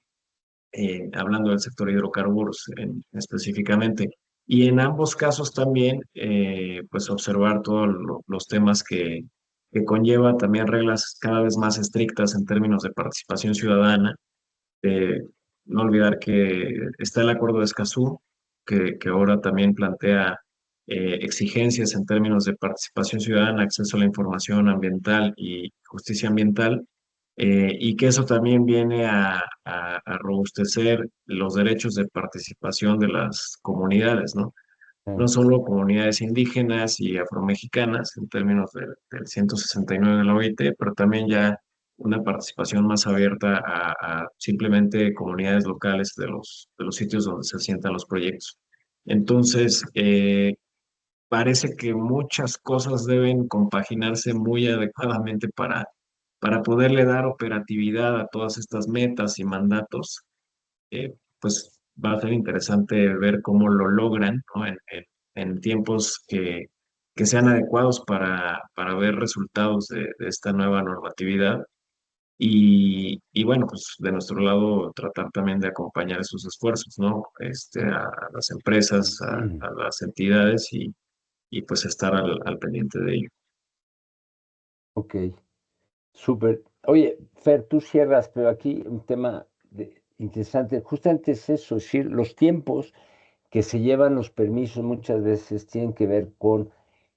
Hablando del sector hidrocarburos específicamente. Y en ambos casos también, pues observar todos los temas que conlleva también reglas cada vez más estrictas en términos de participación ciudadana. No olvidar que está el Acuerdo de Escazú, que ahora también plantea exigencias en términos de participación ciudadana, acceso a la información ambiental y justicia ambiental, y que eso también viene a robustecer los derechos de participación de las comunidades, ¿no? No solo comunidades indígenas y afromexicanas en términos del 169 de la OIT, pero también ya una participación más abierta a simplemente comunidades locales de los sitios donde se asientan los proyectos. Entonces, parece que muchas cosas deben compaginarse muy adecuadamente para poderle dar operatividad a todas estas metas y mandatos. Pues va a ser interesante ver cómo lo logran, ¿no? En tiempos que sean adecuados para ver resultados de esta nueva normatividad. Y bueno, pues de nuestro lado tratar también de acompañar esos esfuerzos, ¿no? A las empresas, a las entidades y pues estar al pendiente de ello. Ok, súper. Oye, Fer, tú cierras, pero aquí un tema interesante. Justamente es eso, es decir, los tiempos que se llevan los permisos muchas veces tienen que ver con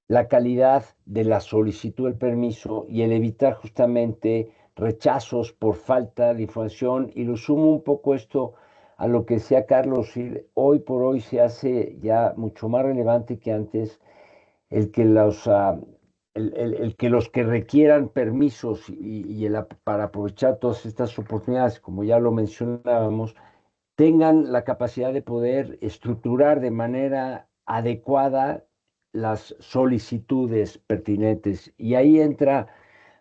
la calidad de la solicitud del permiso y el evitar justamente rechazos por falta de información. Y lo sumo un poco esto a lo que decía Carlos, hoy por hoy se hace ya mucho más relevante que antes el que el que los que requieran permisos para aprovechar todas estas oportunidades, como ya lo mencionábamos, tengan la capacidad de poder estructurar de manera adecuada las solicitudes pertinentes. Y ahí entra,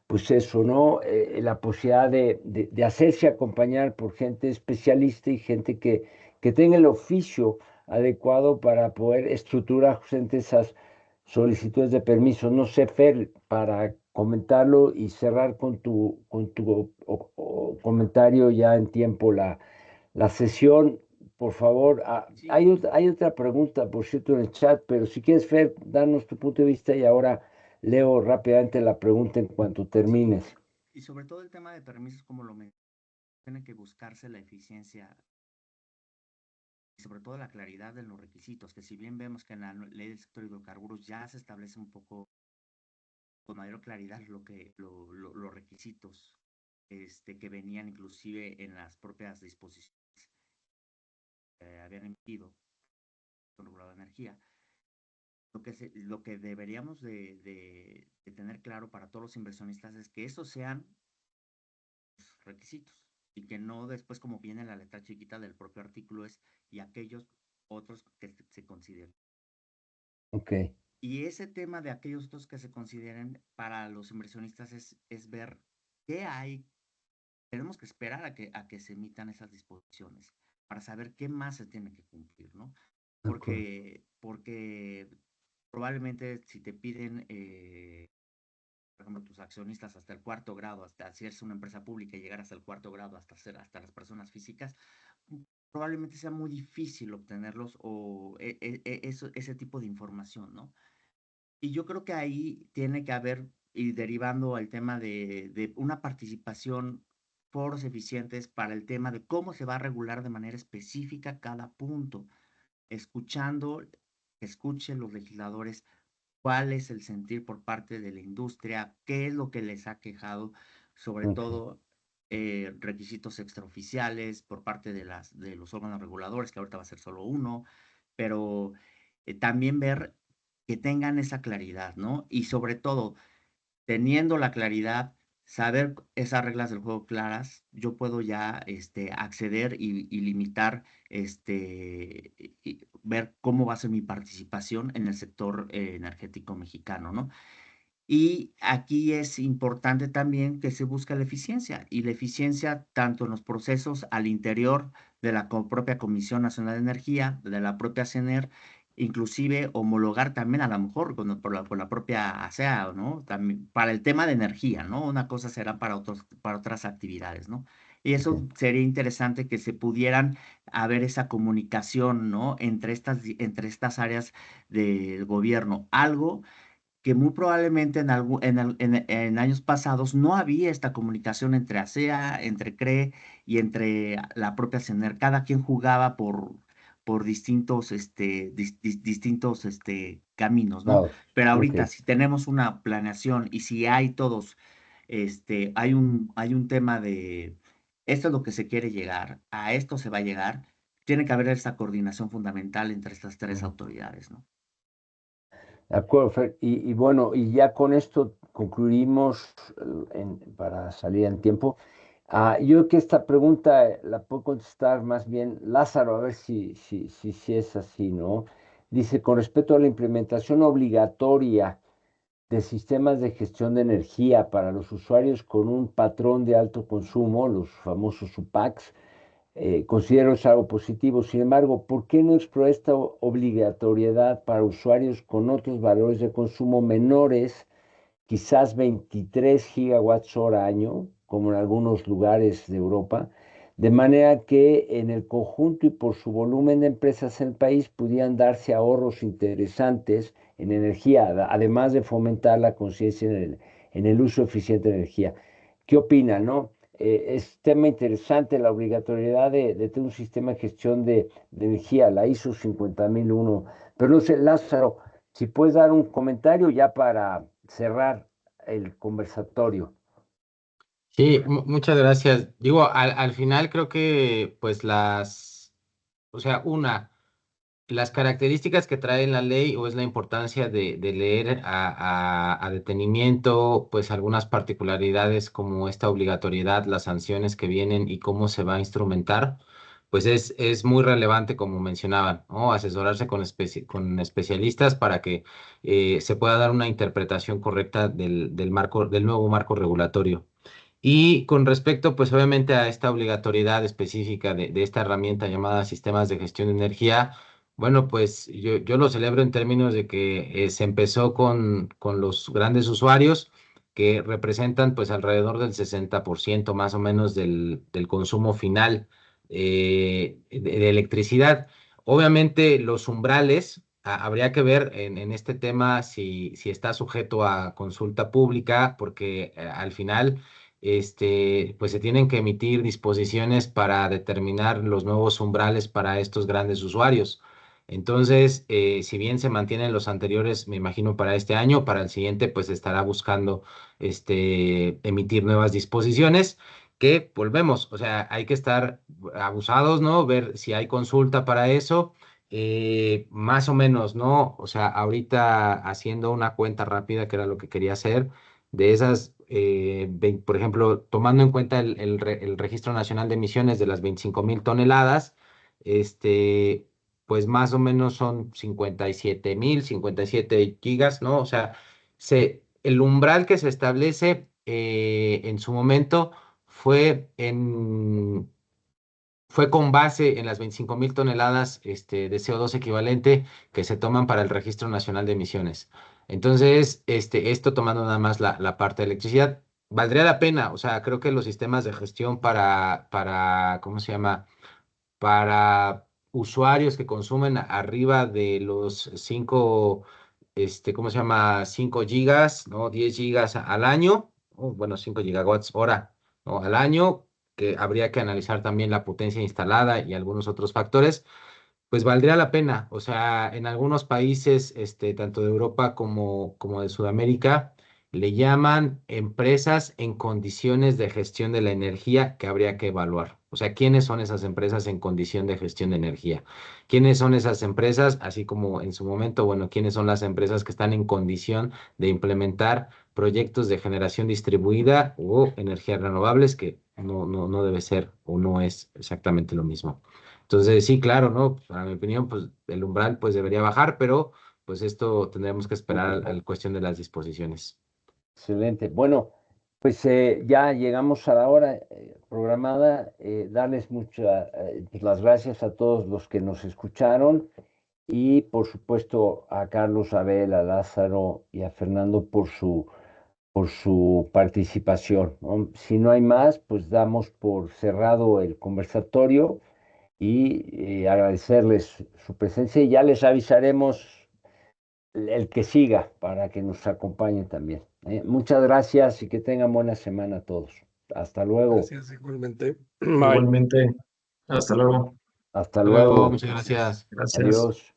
pues eso, ¿no? La posibilidad de hacerse acompañar por gente especialista y gente que tenga el oficio adecuado para poder estructurar justamente esas solicitudes de permiso. No sé, Fer, para comentarlo y cerrar con tu comentario ya en tiempo la sesión, por favor. Sí. Hay otra pregunta, por cierto, en el chat, pero si quieres, Fer, danos tu punto de vista y ahora leo rápidamente la pregunta en cuanto termines. Y sobre todo el tema de permisos, como lo mencioné, tiene que buscarse la eficiencia y sobre todo la claridad de los requisitos, que si bien vemos que en la ley del sector hidrocarburos ya se establece un poco con mayor claridad los requisitos que venían inclusive en las propias disposiciones que habían emitido el regulador de energía. Lo que deberíamos de tener claro para todos los inversionistas es que esos sean requisitos y que no después, como viene en la letra chiquita del propio artículo, es y aquellos otros que se consideren. Ok, Y ese tema de aquellos otros que se consideren para los inversionistas es ver qué hay. Tenemos que esperar a que se emitan esas disposiciones para saber qué más se tiene que cumplir, ¿no? de acuerdo. Porque probablemente si te piden, por ejemplo, tus accionistas hasta el cuarto grado, hasta si eres una empresa pública y llegar hasta el cuarto grado, hasta las personas físicas, probablemente sea muy difícil obtenerlos o ese tipo de información, ¿no? Y yo creo que ahí tiene que haber, y derivando al tema de una participación, foros eficientes para el tema de cómo se va a regular de manera específica cada punto, escuchando, que escuchen los legisladores cuál es el sentir por parte de la industria, qué es lo que les ha quejado, sobre Ok, todo requisitos extraoficiales por parte de los órganos reguladores, que ahorita va a ser solo uno, pero también ver que tengan esa claridad, ¿no? Y sobre todo, teniendo la claridad, saber esas reglas del juego claras, yo puedo ya acceder y limitar, y ver cómo va a ser mi participación en el sector energético mexicano, ¿no? Y aquí es importante también que se busque la eficiencia y la eficiencia tanto en los procesos al interior de la propia Comisión Nacional de Energía, de la propia CENER, inclusive homologar también a lo mejor con la propia ASEA, ¿no? También para el tema de energía, ¿no? Una cosa será para otras actividades, ¿no? Y eso ok. sería interesante que se pudieran haber esa comunicación, ¿no? Entre estas áreas del gobierno. Algo que muy probablemente en años pasados no había esta comunicación entre ASEA, entre CRE y entre la propia CENER. Cada quien jugaba por distintos, distintos caminos, ¿no? Wow, Pero ahorita, ok. si tenemos una planeación y si hay todos, hay un tema de esto es lo que se quiere llegar, a esto se va a llegar, tiene que haber esa coordinación fundamental entre estas tres Ujú. autoridades, ¿no? De acuerdo, Fer. Y bueno, y ya con esto concluimos para salir en tiempo. Yo creo que esta pregunta la puedo contestar más bien Lázaro, a ver si es así, ¿no? Dice, con respecto a la implementación obligatoria de sistemas de gestión de energía para los usuarios con un patrón de alto consumo, los famosos UPACs, considero es algo positivo. Sin embargo, ¿por qué no explorar esta obligatoriedad para usuarios con otros valores de consumo menores, quizás 23 gigawatts hora año, como en algunos lugares de Europa, de manera que en el conjunto y por su volumen de empresas en el país pudieran darse ahorros interesantes en energía, además de fomentar la conciencia en el uso eficiente de energía? ¿Qué opinan, no? Es tema interesante la obligatoriedad de tener un sistema de gestión de energía, la ISO 50001. Pero no sé, Lázaro, si puedes dar un comentario ya para cerrar el conversatorio. Sí, muchas gracias. Digo, al final creo que pues o sea, las características que trae la ley o es la importancia de leer a detenimiento, pues algunas particularidades como esta obligatoriedad, las sanciones que vienen y cómo se va a instrumentar, pues es muy relevante, como mencionaban, ¿no? Asesorarse con especialistas para que se pueda dar una interpretación correcta del nuevo marco regulatorio. Y con respecto, pues obviamente a esta obligatoriedad específica de esta herramienta llamada sistemas de gestión de energía, bueno, pues yo lo celebro en términos de que se empezó con los grandes usuarios que representan pues alrededor del 60% más o menos del consumo final de electricidad. Obviamente los umbrales, habría que ver en este tema si está sujeto a consulta pública, porque al final pues se tienen que emitir disposiciones para determinar los nuevos umbrales para estos grandes usuarios. Entonces, si bien se mantienen los anteriores, me imagino para este año, para el siguiente, pues estará buscando emitir nuevas disposiciones que volvemos, o sea, hay que estar abusados, ¿no? Ver si hay consulta para eso. Más o menos, ¿no? O sea, ahorita haciendo una cuenta rápida, que era lo que quería hacer, de esas, por ejemplo, tomando en cuenta el Registro Nacional de Emisiones de las 25,000 toneladas, pues más o menos son 57 gigas, ¿no? O sea, el umbral que se establece en su momento fue fue con base en las 25,000 toneladas de CO2 equivalente que se toman para el Registro Nacional de Emisiones. Entonces, esto tomando nada más la parte de electricidad, valdría la pena, o sea, creo que los sistemas de gestión ¿cómo se llama? Para usuarios que consumen arriba de los 5, ¿cómo se llama? 5 gigas, ¿no? 10 gigas al año, o bueno, 5 gigawatts hora, ¿no? Al año, que habría que analizar también la potencia instalada y algunos otros factores, pues valdría la pena. O sea, en algunos países, tanto de Europa como de Sudamérica, le llaman empresas en condiciones de gestión de la energía que habría que evaluar. O sea, ¿quiénes son esas empresas en condición de gestión de energía? ¿Quiénes son esas empresas? Así como en su momento, bueno, ¿quiénes son las empresas que están en condición de implementar proyectos de generación distribuida o energías renovables, que no debe ser o no es exactamente lo mismo? Entonces, sí, claro, ¿no? Para mi opinión, pues el umbral pues debería bajar, pero pues esto tendremos que esperar a la cuestión de las disposiciones. Excelente. Bueno, pues ya llegamos a la hora programada. Darles muchas pues, las gracias a todos los que nos escucharon y por supuesto a Carlos, Abel, a Lázaro y a Fernando por su participación, ¿no? Si no hay más, pues damos por cerrado el conversatorio y agradecerles su presencia y ya les avisaremos el que siga para que nos acompañe también. Muchas gracias y que tengan buena semana todos. Hasta luego. Gracias igualmente. Bye. Igualmente, hasta luego. Hasta Hasta luego, luego. muchas gracias. Gracias. Adiós.